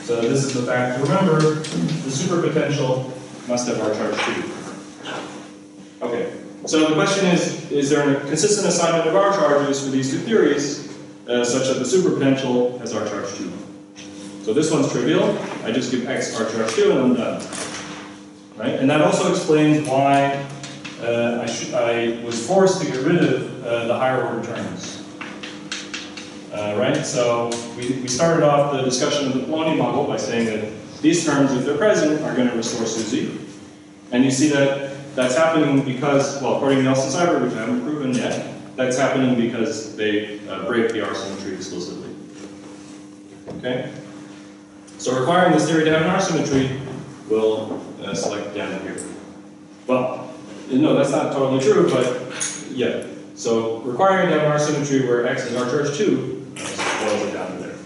so this is the fact to remember, the superpotential must have R charge 2. Okay, so the question is there a consistent assignment of R charges for these two theories such that the superpotential has R charge 2? So this one's trivial. I just give X R charge 2 and I'm done. Right? And that also explains why I was forced to get rid of the higher order terms. Right? So we started off the discussion of the Poloni model by saying that these terms, if they're present, are going to restore SUSY. And you see that that's happening because, well, according to Nelson Seiberg, which I haven't proven yet, that's happening because they break the R symmetry explicitly. Okay? So requiring this theory to have an R symmetry will select down here. Well, no, that's not totally true, but yeah. So requiring to have an R symmetry where X is R charge 2 boils it down to there.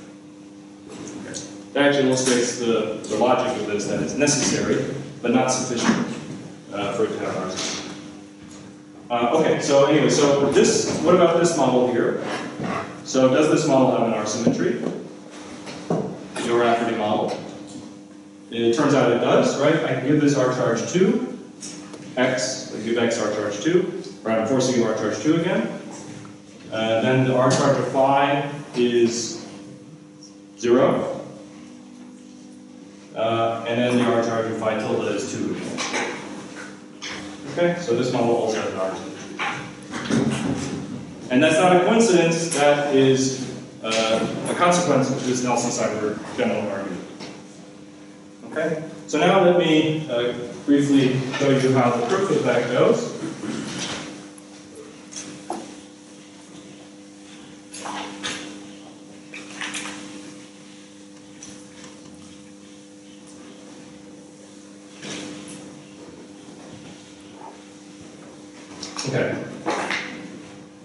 Okay. That actually illustrates the logic of this, that it's necessary, but not sufficient for it to have R symmetry. Okay, so anyway, so what about this model here? So does this model have an R symmetry? The O'Rafferty model. It turns out it does, right? I can give this R charge 2, X, I give X R charge 2, right? I'm forcing R charge 2 again. Then the R charge of phi is 0. And then the R charge of phi tilde is 2 again. Okay, so this model also has an R symmetry. And that's not a coincidence, that is a consequence of this Nelson-Seiberg general argument. Okay, so now let me briefly show you how the proof of that goes. Okay,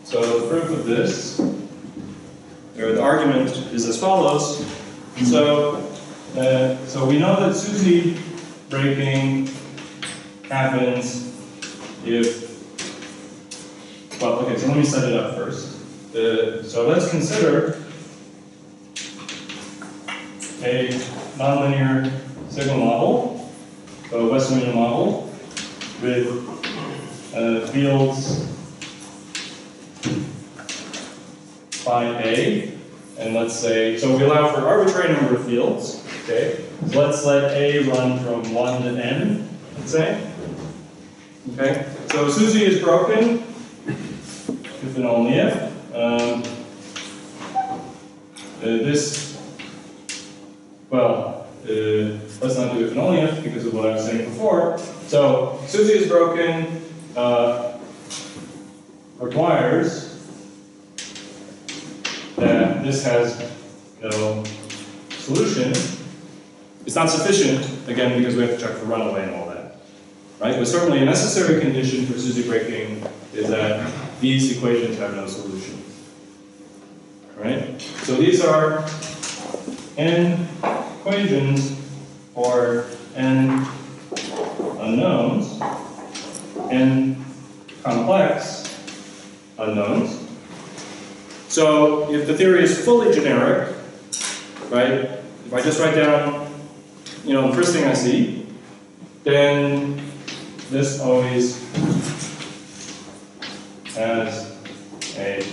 so the proof of this, or the argument is as follows. So we know that SUSY breaking happens if, well, okay, so let me set it up first. So let's consider a nonlinear signal model, so a Western model, with fields phi A, and let's say, so we allow for arbitrary number of fields, okay? So let's let A run from 1 to n, let's say. Okay, so SUSY is broken, if and only if. Let's not do if and only if because of what I was saying before. So SUSY is broken requires that this has no solution. It's not sufficient, again, because we have to check for runaway and all that. Right? But certainly a necessary condition for SUSY breaking is that these equations have no solution. Right? So these are n equations for n unknowns, n complex unknowns. So if the theory is fully generic, right? If I just write down, the first thing I see, then this always has a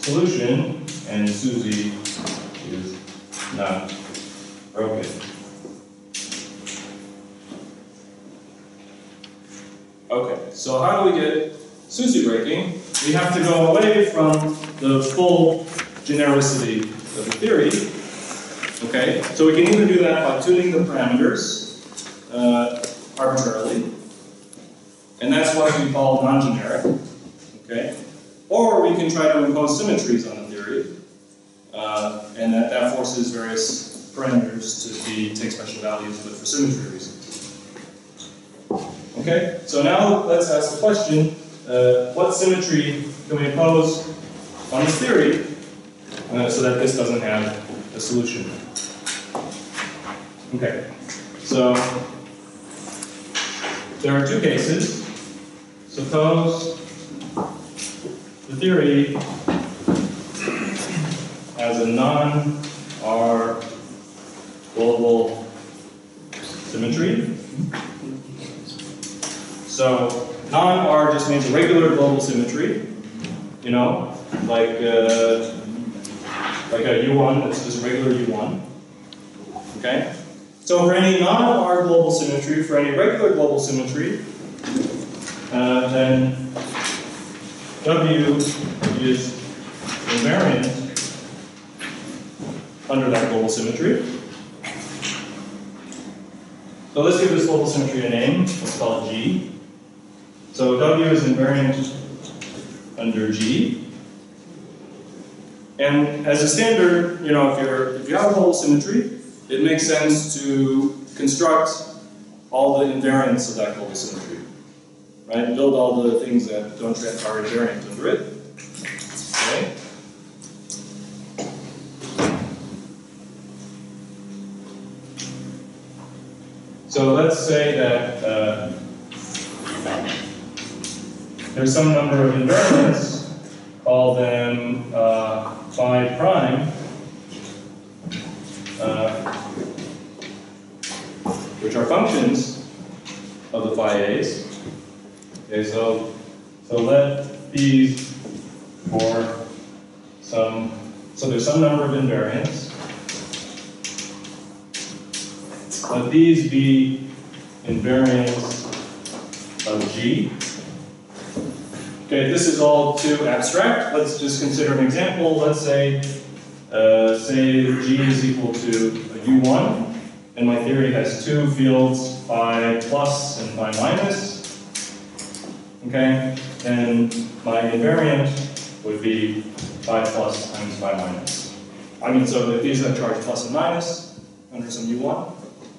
solution, and SUSY is not broken. Okay, so how do we get SUSY breaking? We have to go away from the full genericity of the theory. Okay, so we can either do that by tuning the parameters arbitrarily, and that's what we call non-generic. Okay, or we can try to impose symmetries on the theory, and that forces various parameters to take special values, but for symmetry reasons. Okay, so now let's ask the question: what symmetry can we impose on the theory so that this doesn't have a solution? Okay, so there are two cases. Suppose the theory has a non-R global symmetry. So non-R just means a regular global symmetry, like a U1, that's just a regular U1. Okay? So for any non-R global symmetry, for any regular global symmetry, then W is invariant under that global symmetry. So let's give this global symmetry a name. Let's call it G. So W is invariant under G. And as a standard, if you have a global symmetry, it makes sense to construct all the invariants of that global symmetry, right? Build all the things that are invariant under it. Okay. So let's say that there's some number of invariants, call them phi prime, which are functions of the phi a's. Okay, so let these for some, so there's some number of invariants. Let these be invariants of G. Okay, this is all too abstract. Let's just consider an example. Let's say G is equal to a U1, and my theory has two fields, phi plus and phi minus. Okay, then my invariant would be phi plus times phi minus. So if these have charge plus and minus under some U1,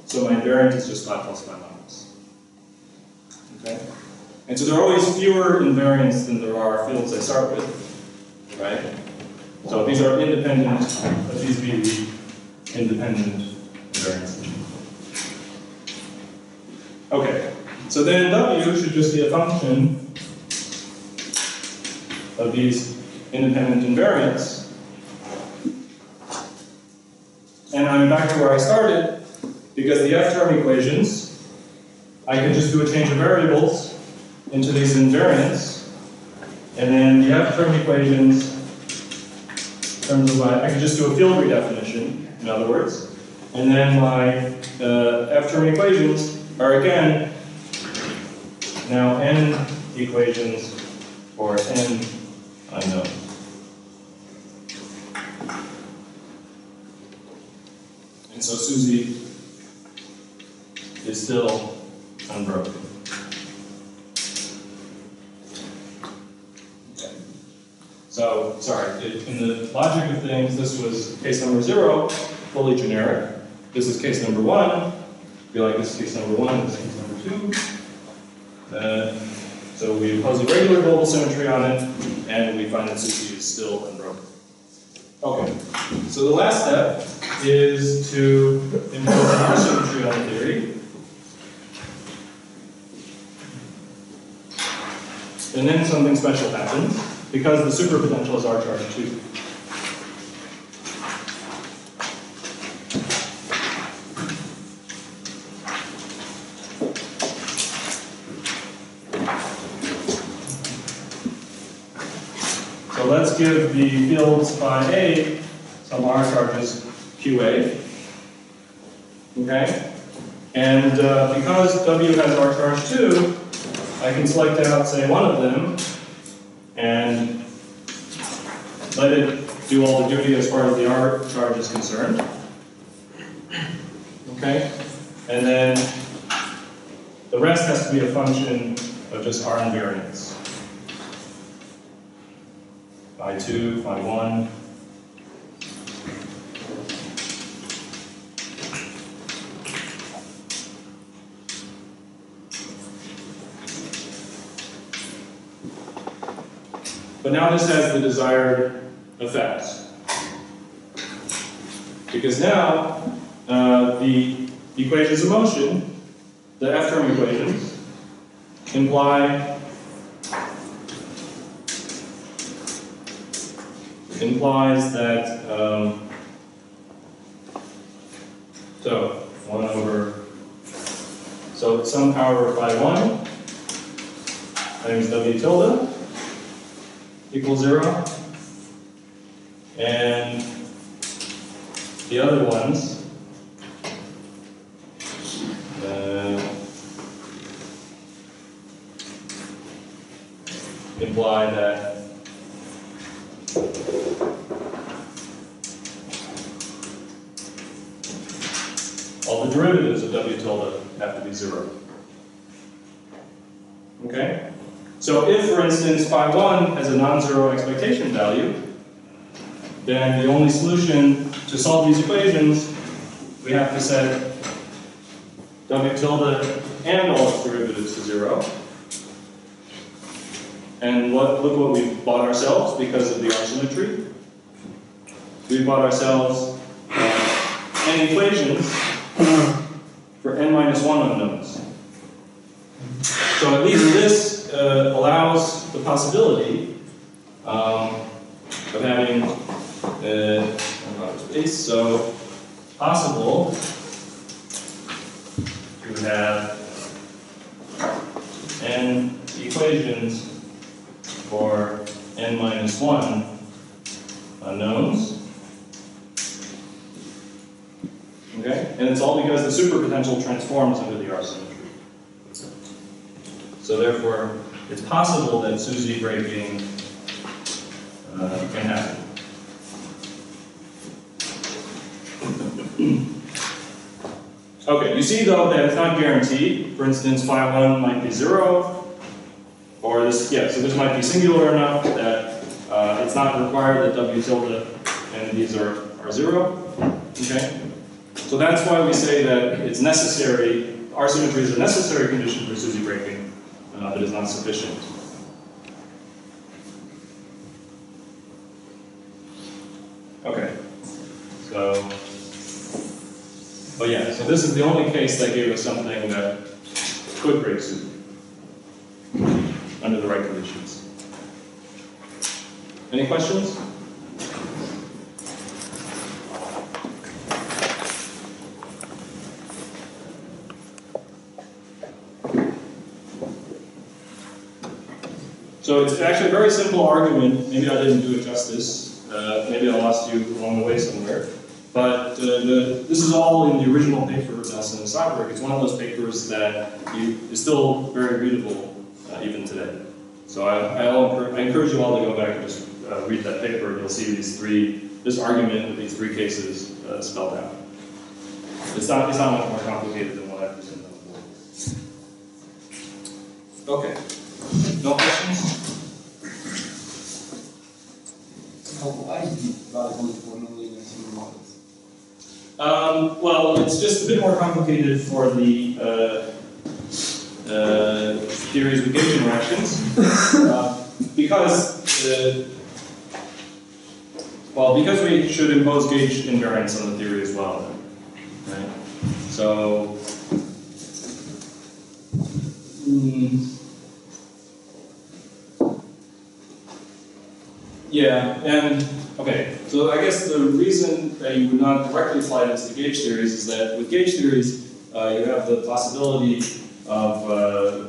so my invariant is just phi plus phi minus. Okay? And so there are always fewer invariants than there are fields I start with, right? So these are independent, let these be the independent invariants. Okay, so then W should just be a function of these independent invariants. And then I'm back to where I started, because the F term equations, I can just do a change of variables into these invariants, and then the F term equations, in terms of I can just do a field redefinition, in other words, and then my F term equations are again now n equations for n unknowns. And so Susie is still unbroken. Okay. So, sorry, in the logic of things, this was case number 0, fully generic. This is case number 1. Be like this is case number 1, this is case number 2. So we impose a regular global symmetry on it, and we find that Susie is still unbroken. Okay, so the last step is to impose an R symmetry on the theory. And then something special happens, because the superpotential is R charge 2. So let's give the fields phi A some R charges QA. Okay? And because W has R charge 2, I can select out, say, one of them and let it do all the duty as far as the R charge is concerned. Okay? And then the rest has to be a function of just R invariance. Phi 2, phi 1. But now this has the desired effects. Because now the equations of motion, the F term equations, implies that, so 1 over, so some power of phi 1 times W tilde equals 0, and the other ones imply that all the derivatives of W tilde have to be 0. Okay? So if, for instance, phi 1 has a non-zero expectation value, then the only solution to solve these equations, we have to set W tilde and all its derivatives to 0. And look what we bought ourselves because of the R symmetry. We bought ourselves n equations for n minus 1 unknowns. So at least this allows the possibility of having it's so possible to have n equations for n minus 1 unknowns. Okay? And it's all because the superpotential transforms under the R symmetry. So therefore, it's possible that Susie breaking can happen. Okay, you see though that it's not guaranteed. For instance, phi 1 might be 0, or this, yeah, so this might be singular enough that it's not required that W tilde and these are 0. Okay? So that's why we say that it's necessary, R symmetry is a necessary condition for Susie breaking, but is not sufficient. Okay, so, but yeah, so this is the only case that gave us something that could break Susie under the right conditions. Any questions? So it's actually a very simple argument. Maybe I didn't do it justice. Maybe I lost you along the way somewhere. But this is all in the original paper of Nelson and Seiberg. It's one of those papers that is still very readable even today. So I encourage you all to go back and just read that paper. You'll see this argument with these three cases spelled out. It's not much more complicated than what I presented on the board. Okay. No questions? Why is the valid only for nonlinear single models? Well, it's just a bit more complicated for the theories with gauge interactions because we should impose gauge invariance on the theory as well, right? So. Yeah, and okay, so I guess the reason that you would not directly apply this to gauge theories is that with gauge theories, you have the possibility of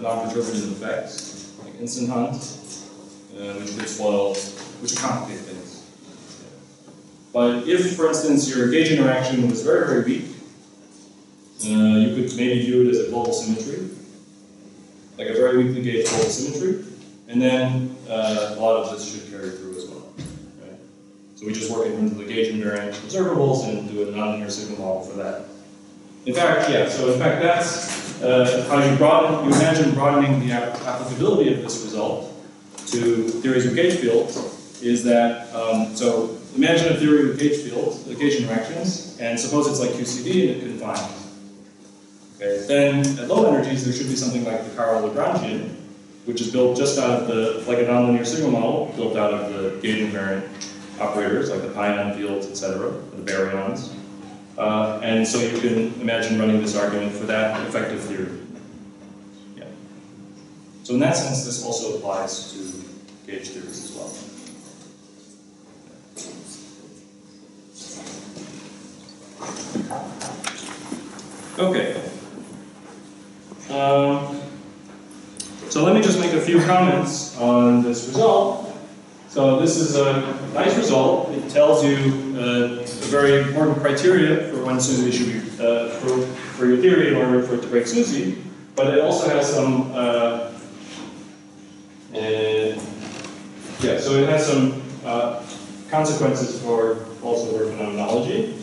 non-perturbative effects, like instant hunt, which could spoil, which complicate things. But if, for instance, your gauge interaction was very, very weak, you could maybe view it as a global symmetry, like a very weakly gauged global symmetry, and then a lot of this should carry through as well. Right? So we just work in terms of the gauge invariant observables and do a nonlinear signal model for that. In fact, yeah, so in fact that's how you imagine broadening the applicability of this result to theories of gauge fields is that, so imagine a theory with gauge fields, gauge interactions, and suppose it's like QCD and it confines. Okay, then at low energies there should be something like the Carl-Lagrangian, which is built just out of like a nonlinear signal model, built out of the gauge invariant operators, like the pion fields, etc., the baryons. And so you can imagine running this argument for that effective theory. Yeah. So in that sense, this also applies to gauge theories as well. Okay. So let me just make a few comments on this result. So this is a nice result. It tells you a very important criteria for when SUSY should be, for your theory in order for it to break SUSY. But it also has some, so it has some consequences for also their phenomenology.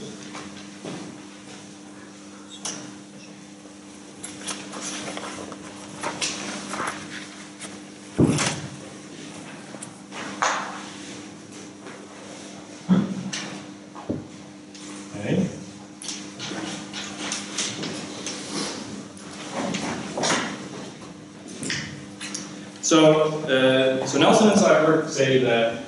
So Nelson and Seiberg say that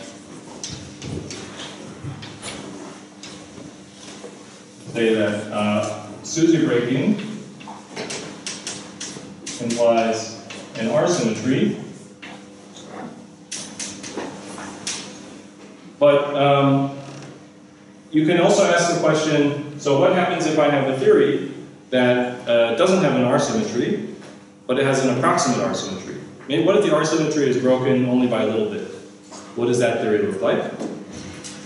SUSY breaking implies an R symmetry, but you can also ask the question, so what happens if I have a theory that doesn't have an R symmetry, but it has an approximate R symmetry? Maybe what if the R symmetry is broken only by a little bit? What does that theory look like?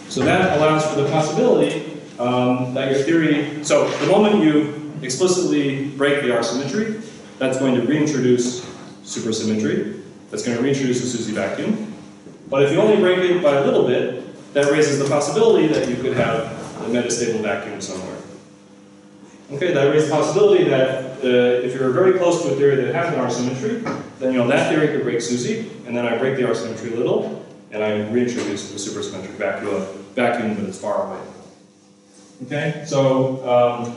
So that allows for the possibility that your theory, so the moment you explicitly break the R symmetry, that's going to reintroduce supersymmetry, that's going to reintroduce a SUSY vacuum. But if you only break it by a little bit, that raises the possibility that you could have a metastable vacuum somewhere. Okay, that raises the possibility that if you're very close to a theory that has an R symmetry, then that theory could break SUSY, and then I break the R symmetry a little, and I reintroduce the supersymmetric vacuum, but it's far away. Okay, so all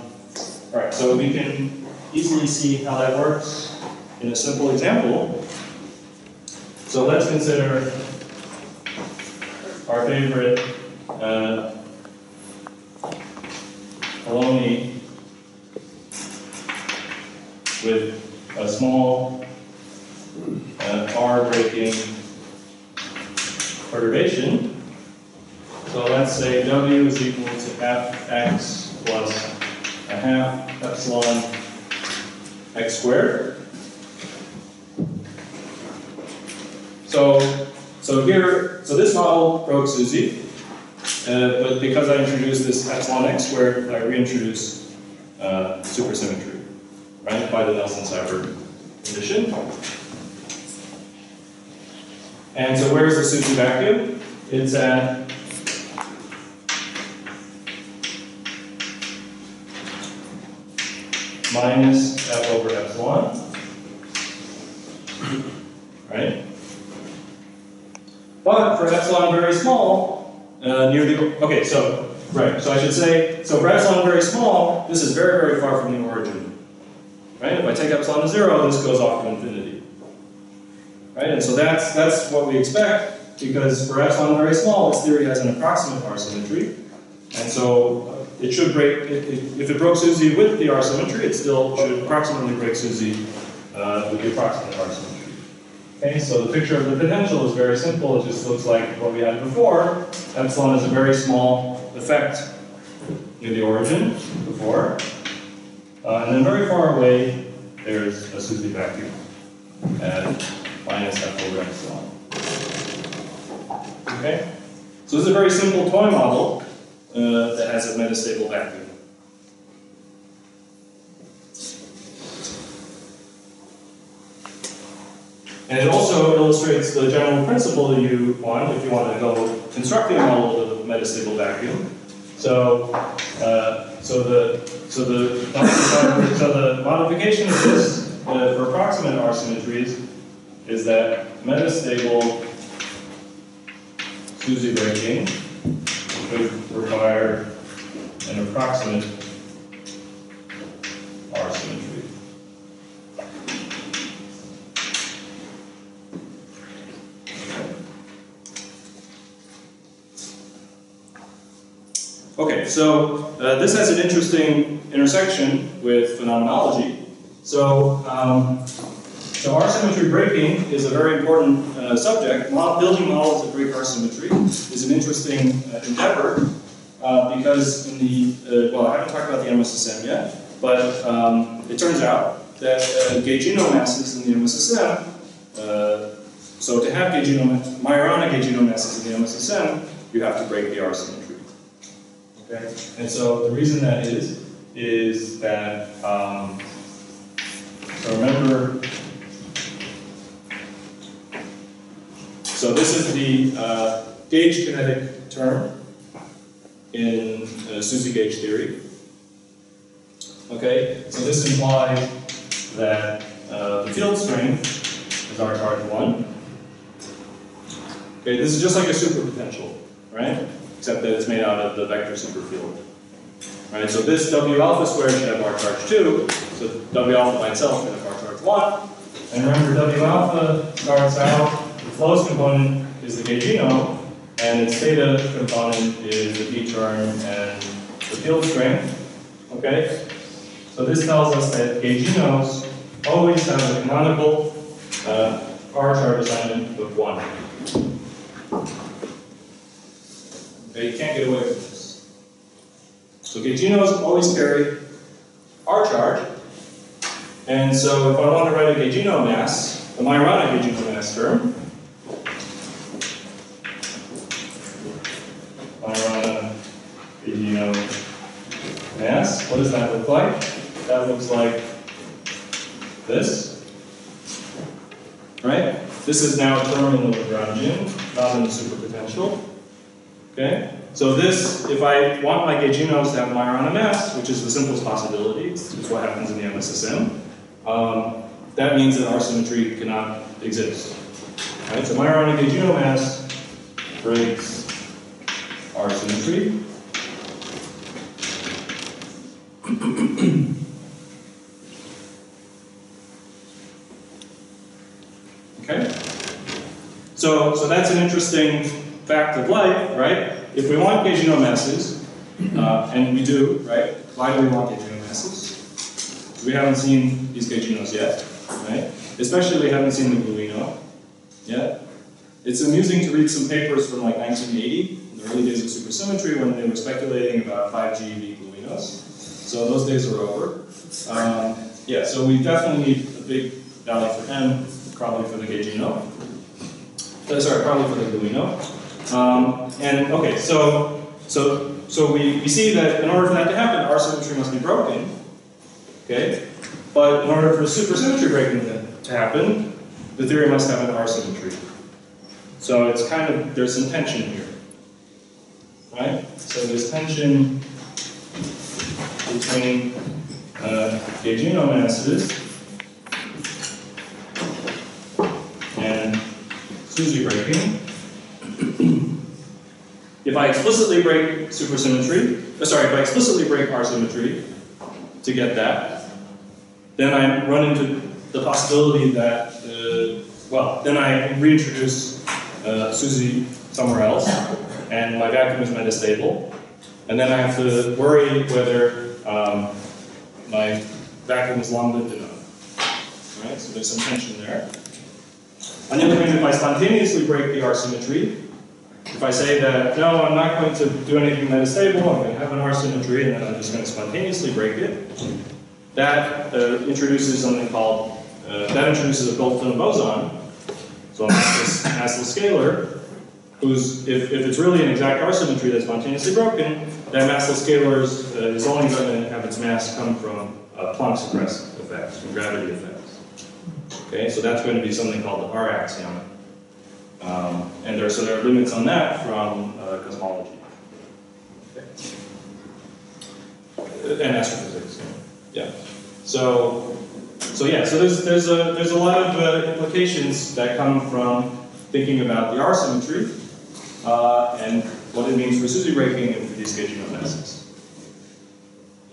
right, so we can easily see how that works in a simple example. So let's consider our favorite Aloni with a small R breaking perturbation. So let's say W is equal to half x plus a half epsilon x squared. So this model broke SUSY, but because I introduced this epsilon x squared, I reintroduced supersymmetry, right, by the Nelson-Seiberg condition. And so where's the SUSY vacuum? It's at minus f over epsilon, right? But for epsilon very small, near the, okay, so, right, so I should say, so for epsilon very small, this is very, very far from the origin, right? If I take epsilon to 0, this goes off to infinity, right? And so that's what we expect, because for epsilon very small, this theory has an approximate R symmetry, and so it should break, if it broke SUSY with the R symmetry, it still should approximately break SUSY with the approximate R symmetry. Okay, so the picture of the potential is very simple. It just looks like what we had before. Epsilon is a very small effect near the origin before. And then very far away, there's a SUSY vacuum at minus f over epsilon. Okay? So this is a very simple toy model that has a metastable vacuum. And it also illustrates the general principle that you want if you want to go constructing a model with a metastable vacuum. So the modification of this for approximate R symmetries is that metastable SUSY breaking would require an approximate R symmetry. Okay, so this has an interesting intersection with phenomenology. So R symmetry breaking is a very important subject. Building models that break R symmetry is an interesting endeavor because in the, well, I haven't talked about the MSSM yet, but it turns out that gay genome masses in the MSSM, so to have Majorana gay genome masses in the MSSM, you have to break the R symmetry. Okay? And so the reason that is that, so remember, so this is the gauge kinetic term in SUSY gauge theory. Okay, so this implies that the field strength is R charge 1. Okay, this is just like a superpotential, right? Except that it's made out of the vector superfield. Right, so this W alpha squared should have R charge 2, so W alpha by itself should have R charge 1. And remember, W alpha starts out, the flows component is the gay genome, and its theta component is the D term and the field strength. Okay? So this tells us that gay genomes always have a canonical R charge assignment of 1. Okay, you can't get away from this. So gay genomes always carry R charge. And so if I want to write a gay genome mass, the Majorana gay genome mass term, Majorana gay genome mass, what does that look like? That looks like this. Right? This is now a term in the Lagrangian, not in the superpotential. Okay? So this, if I want my gay genomes to have Majorana mass, which is the simplest possibility, it's what happens in the MSSM, that means that R symmetry cannot exist. Right? So Majorana gay genome mass breaks R symmetry. Okay? So that's an interesting fact of life, right? If we want gay genome masses, and we do, right? Why do we want gay genome masses? We haven't seen these gay genomes yet, right? Especially we haven't seen the gluino yet. It's amusing to read some papers from like 1980, in the early days of supersymmetry, when they were speculating about 5GeV gluinos. So those days are over. Yeah, so we definitely need a big value for M, probably for the gay genome. sorry, probably for the Gluino. And okay, so we see that in order for that to happen, R symmetry must be broken. Okay, but in order for supersymmetry breaking to happen, the theory must have an R symmetry. So it's kind of, there's some tension here, right? So there's tension between Gaugino masses and SUSY breaking. If I explicitly break supersymmetry, if I explicitly break R symmetry to get that, then I run into the possibility that, then I reintroduce SUSY somewhere else, and my vacuum is metastable, and then I have to worry whether my vacuum is long-lived enough. Right? So there's some tension there. On the other hand, if I spontaneously break the R symmetry, if I say that, no, I'm not going to do anything metastable, I'm going to have an R symmetry, and then I'm just going to spontaneously break it, that introduces something called, that introduces a Goldstone boson, so a massless scalar, whose, if it's really an exact R symmetry that's spontaneously broken, that massless scalar is only going to have its mass come from Planck suppressed effects, from gravity effects. Okay, so that's going to be something called the R axiom. And there are limits on that from cosmology. Okay. And astrophysics. Yeah. So there's a lot of implications that come from thinking about the R symmetry and what it means for SUSY breaking and for these Gaugino masses.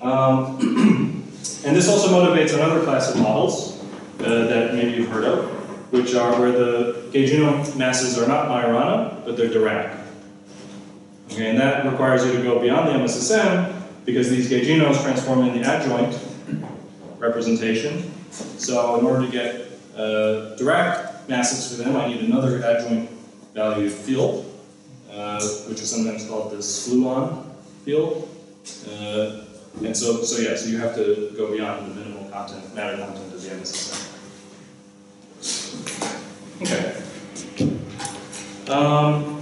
And this also motivates another class of models that maybe you've heard of, which are where the Gaugino masses are not Majorana, but they're Dirac. Okay, and that requires you to go beyond the MSSM because these Gauginos transform in the adjoint representation. So in order to get Dirac masses for them, I need another adjoint valued field, which is sometimes called the Sluon field. And so you have to go beyond the minimal content, matter content of the MSSM. Okay. All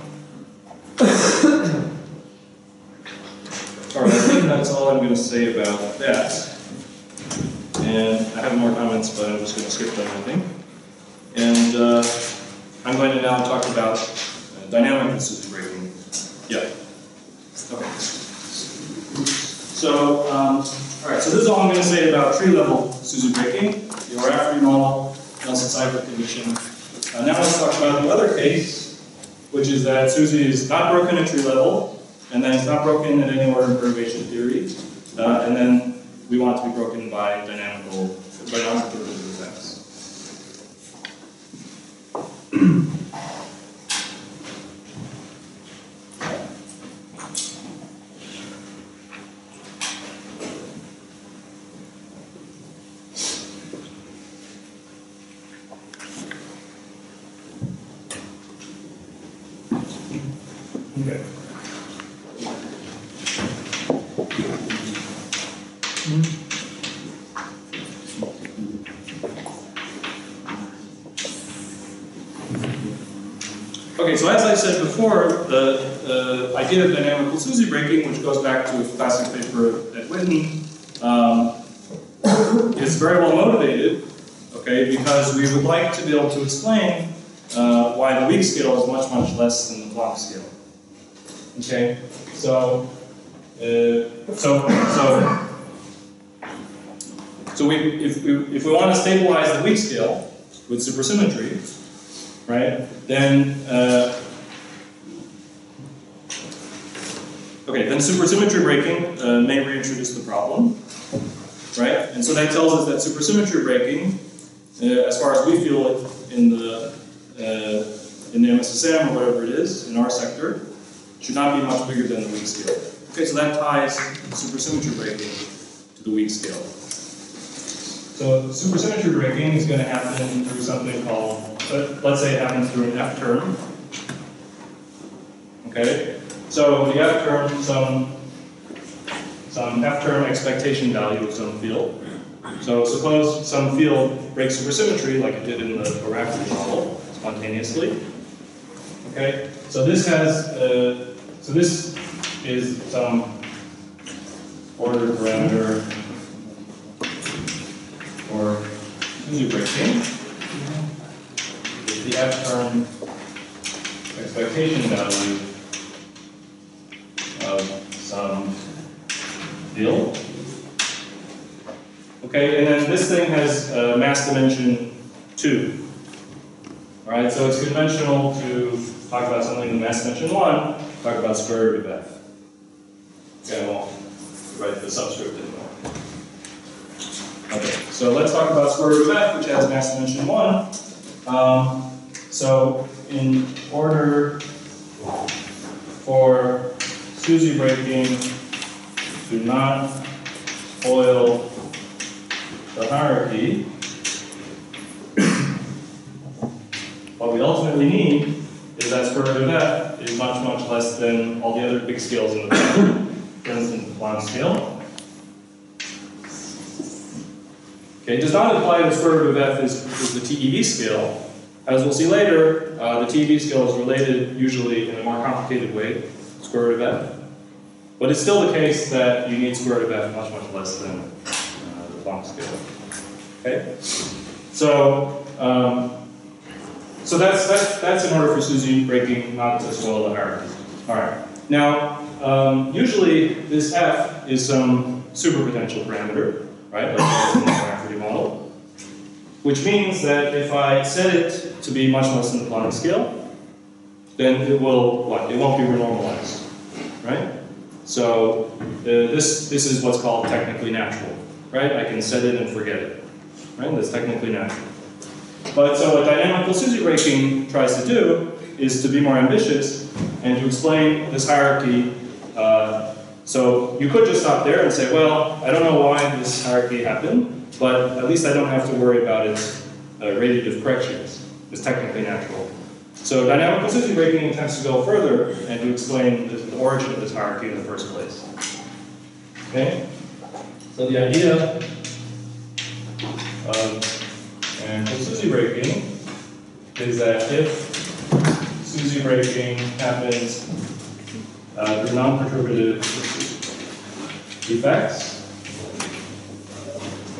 right, I think that's all I'm going to say about that. And I have more comments, but I'm just going to skip them, I think. And I'm going to now talk about dynamic and SUSY breaking. Yeah. Okay. So, all right, so this is all I'm going to say about tree-level SUSY breaking, the O'Rafferty model, Nelson-Seifert condition. Now let's talk about the other case, which is that SUSY is not broken at tree level, and then it's not broken at any order in perturbation theory, and then we want it to be broken by non-perturbative effects. Okay. Okay, so as I said before, the idea of dynamical SUSY breaking, which goes back to a classic paper at Witten, is very well motivated, okay, because we would like to be able to explain why the weak scale is much, much less than the Planck scale. Okay, so if we want to stabilize the weak scale with supersymmetry, right? Then then supersymmetry breaking may reintroduce the problem, right? And so that tells us that supersymmetry breaking, as far as we feel it in the MSSM or whatever it is in our sector, should not be much bigger than the weak scale. Okay, so that ties supersymmetry breaking to the weak scale. So supersymmetry breaking is going to happen through something called, let's say it happens through an F term. Okay, so the F term, some F term expectation value of some field. So suppose some field breaks supersymmetry like it did in the O'Rafferty model, spontaneously. Okay, so this has, so this is some order parameter for Shih breaking. Is the F term expectation value of some field. Okay, and then this thing has mass dimension 2. Alright, so it's conventional to talk about something in mass dimension 1, talk about square root of f. Okay, I won't write the subscript anymore. Okay, so let's talk about square root of f, which has mass dimension 1. So in order for Shih breaking to not foil the hierarchy, what we ultimately need is that square root of f is much, much less than all the other big scales in the pattern. For instance, the Planck scale. Okay, it does not imply the square root of f is the TeV scale. As we'll see later, the TeV scale is related usually in a more complicated way, square root of f. But it's still the case that you need square root of f much, much less than the Planck scale. Okay? So, so that's in order for Shih breaking not to spoil the hierarchy. Alright. Now, usually this f is some superpotential parameter, right? Like in the Rafferty model. Which means that if I set it to be much less than the Planck scale, then it will, what? It won't be renormalized, right? So this is what's called technically natural, right? I can set it and forget it, right? That's technically natural. But so what dynamical Shih breaking tries to do is to be more ambitious and to explain this hierarchy. So you could just stop there and say, well, I don't know why this hierarchy happened, but at least I don't have to worry about its radiative corrections. It's technically natural. So dynamical Shih breaking attempts to go further and to explain the origin of this hierarchy in the first place. Okay? So the idea of dynamical Shih breaking is that if Shih breaking happens through non-perturbative effects,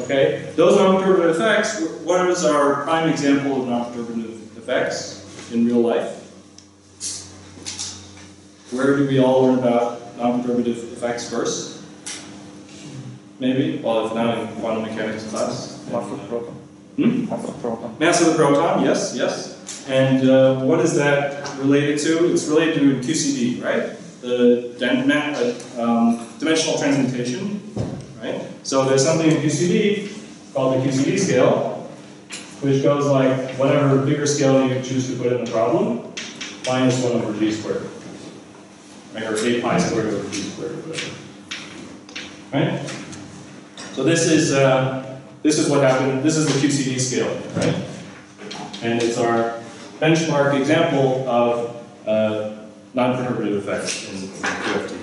okay, those non-perturbative effects, what is our prime example of non-perturbative effects in real life? Where do we all learn about non-perturbative effects first? Maybe? Well, if not in quantum mechanics class. Mass of the proton. Mass of the proton. Mass of the proton, yes, yes. And what is that related to? It's related to QCD, right? The dimensional transmutation, right? So there's something in QCD called the QCD scale, which goes like whatever bigger scale you choose to put in the problem, minus 1 over g squared. Right? Or 8 pi squared over g squared, or whatever. Right? So this is what happened. This is the QCD scale, right? And it's our benchmark example of non-perturbative effects in QFT.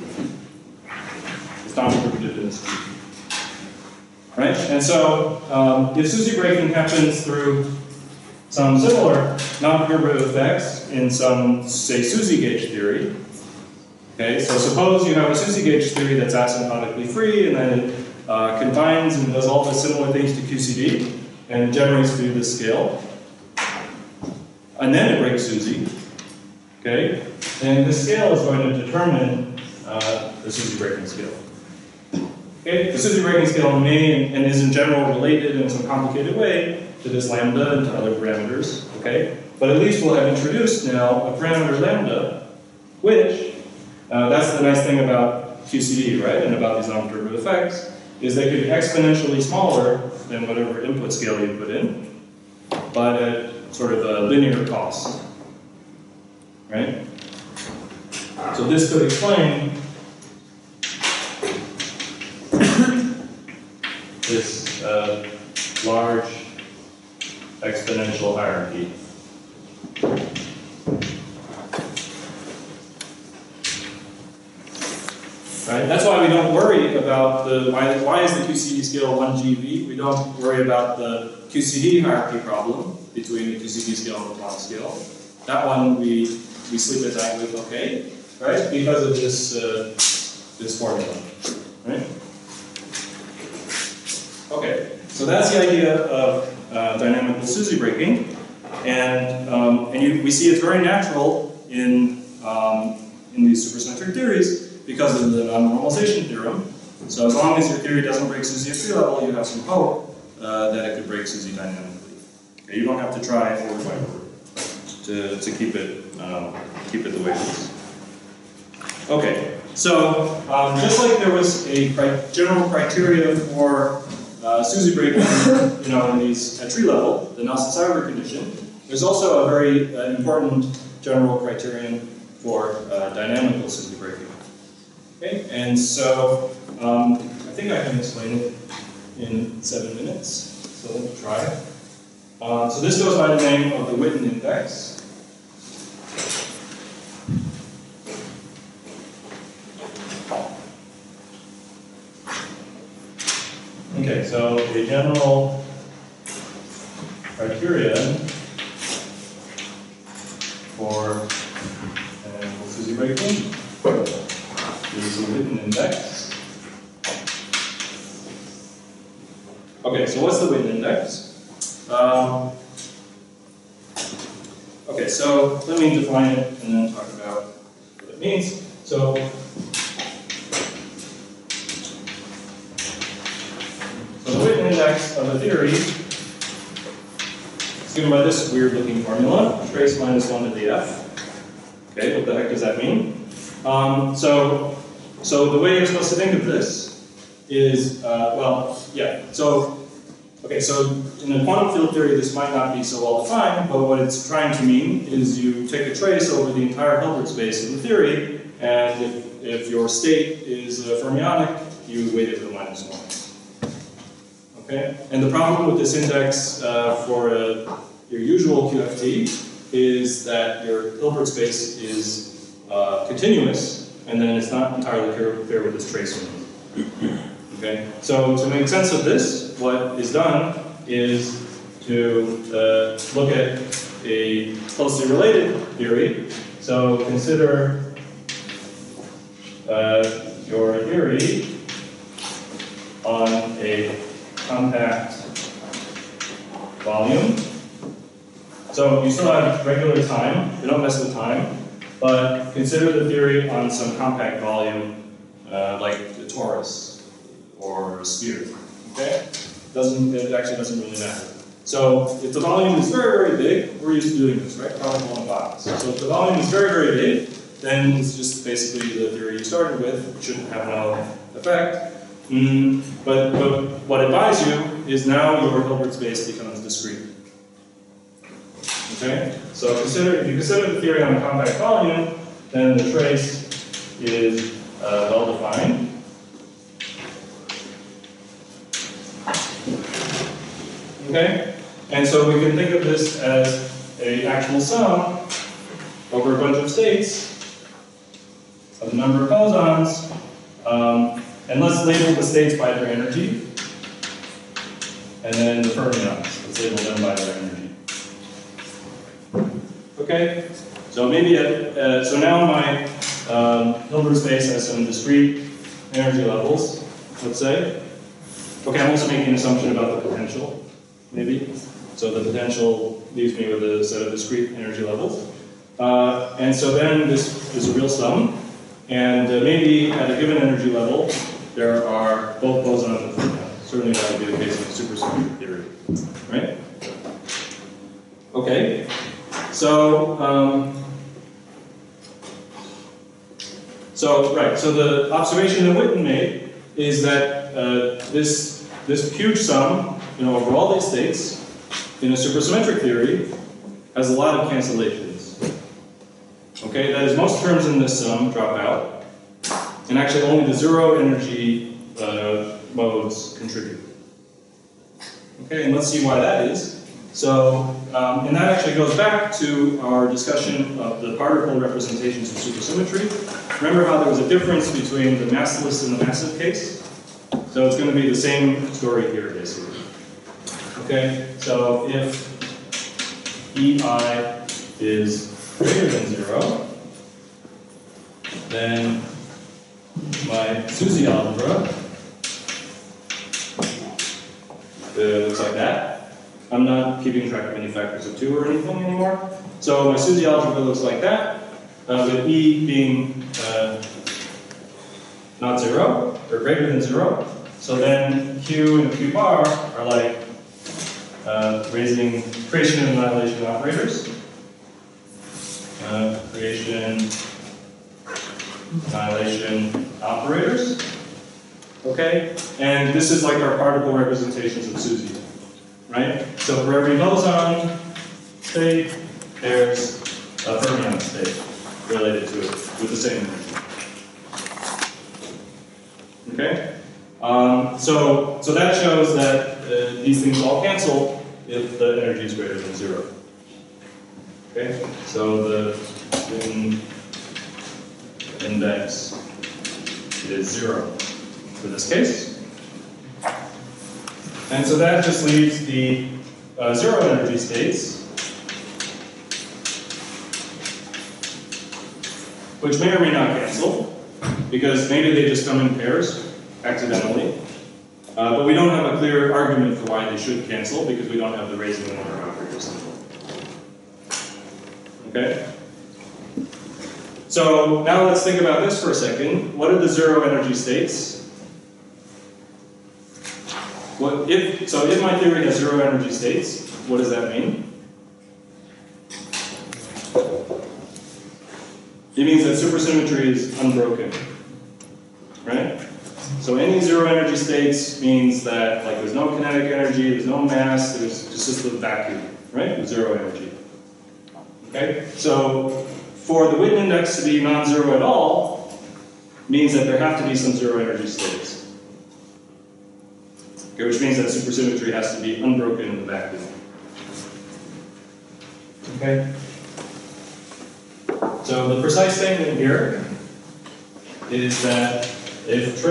It's non-perturbative in this case. Right? And so, if Shih breaking happens through some similar non-perturbative effects in some, say, Shih gauge theory, okay, so suppose you have a Shih gauge theory that's asymptotically free, and then it confines and does all the similar things to QCD, and generates through this scale, and then it breaks Shih, okay, and this scale is going to determine the Shih breaking scale. Okay, the Shih breaking scale may and is in general related in some complicated way to this lambda and to other parameters, okay? But at least we'll have introduced now a parameter lambda, which, that's the nice thing about QCD, right, and about these non-perturbative effects, is they could be exponentially smaller than whatever input scale you put in, but at sort of a linear cost, right? So this could explain this large exponential hierarchy. Right? That's why we don't worry about the, why is the QCD scale 1 GeV? We don't worry about the QCD hierarchy problem between the QCD scale and the Planck scale. That one we we sleep at night with okay, right? Because of this this formula, right? Okay, so that's the idea of dynamical SUSY breaking, and we see it's very natural in these supersymmetric theories because of the non-normalization theorem. So as long as your theory doesn't break SUSY at 3 level, you have some hope that it could break SUSY dynamically. Okay, you don't have to try over by over to keep it the way it is. Okay, so just like there was a general criteria for SUSY breaking, in these at tree level, the Nelson-Cyber condition, there's also a very important general criterion for dynamical SUSY breaking. Okay, and so I think I can explain it in 7 minutes. So let me try. So this goes by the name of the Witten index. Okay, so the general criterion for SUSY breaking is the Witten index. Okay, so what's the Witten index? Okay, so let me define it and then talk about what it means. So the Witten index of a theory is given by this weird looking formula, trace minus 1 to the f. Okay, what the heck does that mean? So the way you're supposed to think of this is, so in a quantum field theory this might not be so well defined, but what it's trying to mean is you take a trace over the entire Hilbert space of the theory, and if your state is fermionic, you weight it with a -1. Okay? And the problem with this index for your usual QFT is that your Hilbert space is continuous, and then it's not entirely fair with this trace limit. Okay? So to make sense of this, what is done is to look at a closely related theory. So consider your theory on a compact volume. So you still have regular time, you don't mess with time, but consider the theory on some compact volume like the torus or a sphere. Okay? It actually doesn't really matter. So if the volume is very, very big, we're used to doing this, right? Probably one box. So if the volume is very, very big, then it's just basically the theory you started with. It shouldn't have no effect. But what it buys you is now your Hilbert space becomes discrete. Okay? So if you consider the theory on a compact volume, then the trace is well defined. Okay? And so we can think of this as an actual sum over a bunch of states of the number of bosons, and let's label the states by their energy, and then the fermions, let's label them by their energy. Okay? So maybe so now my Hilbert space has some discrete energy levels, let's say. Okay, I'm also making an assumption about the potential, maybe. So the potential leaves me with a set of discrete energy levels. And so then this is a real sum, and maybe at a given energy level, there are both bosons and fermions. Certainly that would be the case in supersymmetry theory, right? Okay, so so the observation that Witten made is that this huge sum, over all these states in a supersymmetric theory has a lot of cancellations. Okay, that is, most terms in this sum drop out, and actually only the zero energy modes contribute. Okay, and let's see why that is. So, and that actually goes back to our discussion of the particle representations of supersymmetry. Remember how there was a difference between the massless and the massive case? So it's going to be the same story here, basically. Okay, so if EI is greater than 0, then my SUSY algebra looks like that. I'm not keeping track of any factors of 2 or anything anymore. So my SUSY algebra looks like that, with E being not 0, or greater than 0. So then Q and Q bar are like creation and annihilation operators. Creation, annihilation operators. Okay? And this is like our particle representations of SUSY. Right? So for every boson state, there's a fermion state related to it with the same energy. Okay? So that shows that these things all cancel if the energy is greater than 0. Okay? So the spin index is 0 for this case. And so that just leaves the 0 energy states, which may or may not cancel, because maybe they just come in pairs accidentally. But we don't have a clear argument for why they should cancel, because we don't have the raising and order operators. Okay? So now let's think about this for a second. What are the 0 energy states? So if my theory has 0 energy states, what does that mean? It means that supersymmetry is unbroken, right? So any 0 energy states means that like there's no kinetic energy, there's no mass, there's just a vacuum, right? With 0 energy. Okay? So for the Witten index to be non-zero at all means that there have to be some 0 energy states. Okay, which means that supersymmetry has to be unbroken in the vacuum. Okay? So the precise statement here is that if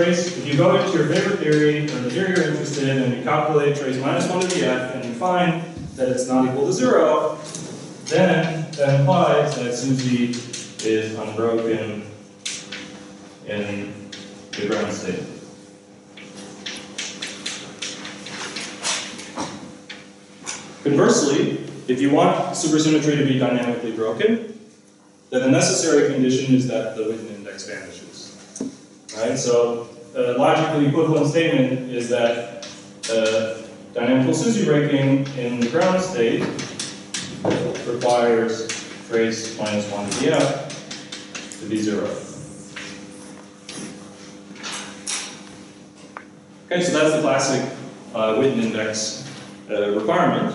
you go into your favorite theory, or the theory you're interested in, and you calculate trace minus 1 to the f, and you find that it's not equal to 0, then that implies that SUSY is unbroken in the ground state. Conversely, if you want supersymmetry to be dynamically broken, then the necessary condition is that the Witten index vanishes. Right? So the logically equivalent statement is that dynamical SUSY breaking in the ground state requires trace minus 1 to the f to be 0. Okay, so that's the classic Witten index requirement.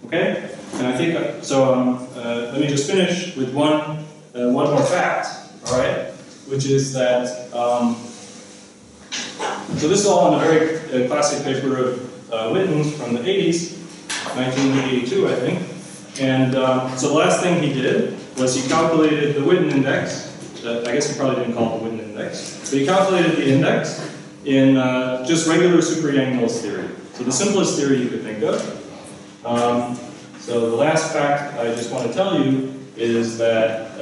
Okay, and I think so. Let me just finish with one more fact. All right, which is that so this is all in a very classic paper of Witten's from the 80s, 1982, I think. And so the last thing he did was he calculated the Witten index. I guess he probably didn't call it the Witten index, but he calculated the index in just regular Super-Yang-Mills theory. So the simplest theory you could think of. So the last fact I just want to tell you is that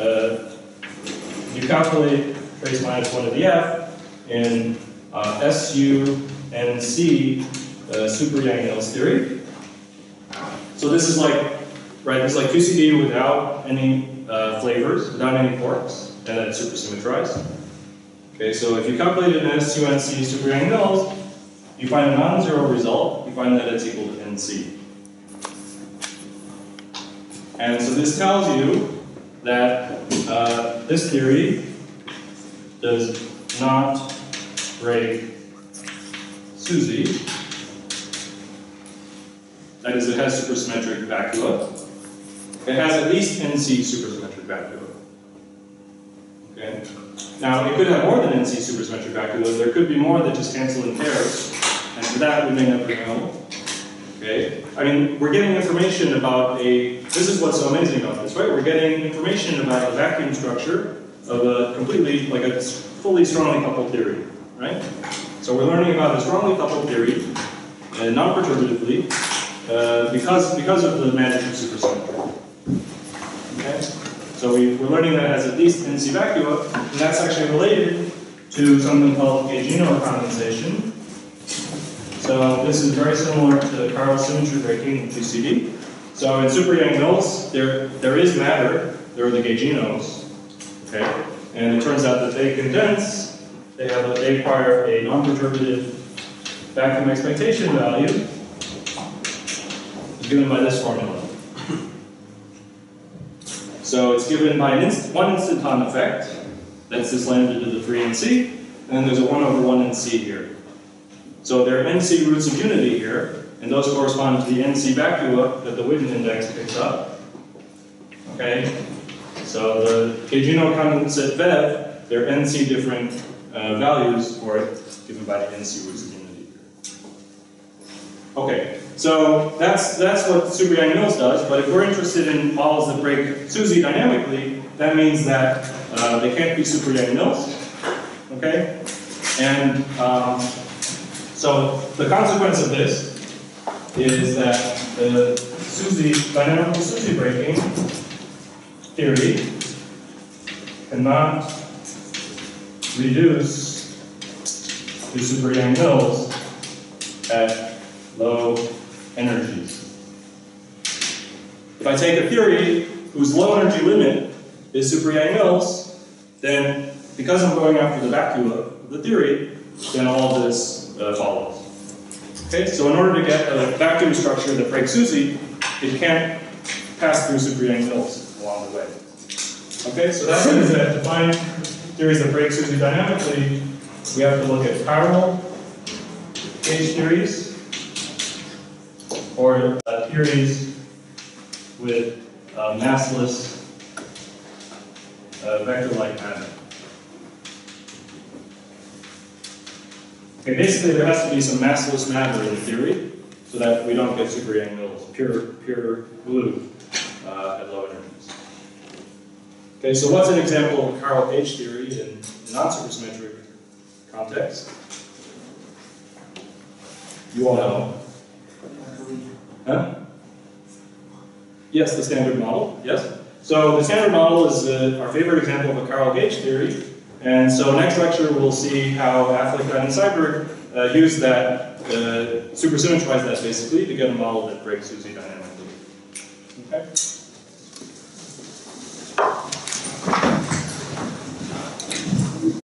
you calculate trace minus 1 to the f in SU-NC Super-Yang-Mills theory. So this is like, right, this is like QCD without any flavors, without any quarks, and then supersymmetrized. Okay, so if you calculate it in SU-NC Super-Yang-Mills, you find a non-zero result, you find that it's equal to NC. And so this tells you that this theory does not break SUSY. That is, it has supersymmetric vacua. It has at least NC supersymmetric vacua. Okay. Now, it could have more than NC supersymmetric vacua. There could be more that just cancel in pairs, and for that we may never know. Okay. I mean, we're getting information about this is what's so amazing about this, right? We're getting information about the vacuum structure of a completely, like a fully strongly coupled theory, right? So we're learning about a strongly coupled theory, non-perturbatively, because of the magic of supersymmetry. Okay? So we're learning that it has at least NC vacua, and that's actually related to something called gaugino condensation. So this is very similar to chiral symmetry breaking in QCD. So in super Yang-Mills, there is matter, there are the gauginos, okay? And it turns out that they condense, they acquire a non-perturbative vacuum expectation value, given by this formula. So it's given by one instanton effect, that's this lambda to the 3nc, and then there's a 1 over 1 nc here. So there are nc roots of unity here, and those correspond to the nc vacua that the Witten index picks up. Okay? So the gaugino condensate VEV, there are nc different values for it, given by the nc roots of unity here. Okay, so that's what super Yang-Mills does, but if we're interested in models that break SUSY dynamically, that means that they can't be super Yang-Mills, okay? And so the consequence of this is that the SUSY, dynamical SUSY breaking theory cannot reduce to super Yang-Mills at low energies. If I take a theory whose low energy limit is super Yang-Mills, then because I'm going after the vacua of the theory, then all of this follows. Okay, so in order to get a vacuum structure that breaks SUSY, it can't pass through super Yang-Mills along the way. Okay, so that means that to find theories that break SUSY dynamically, we have to look at chiral gauge theories, or theories with massless vector-like matter. Okay, basically there has to be some massless matter in the theory so that we don't get super Yang-Mills, pure blue at low energies. Okay, so what's an example of chiral gauge theory in non-supersymmetric context? You all know. Huh? Yes, the standard model, yes. So the standard model is our favorite example of a chiral gauge theory. And so next lecture we'll see how Affleck and Seiberg use that, supersymmetrize that basically to get a model that breaks SUSY dynamically. Okay?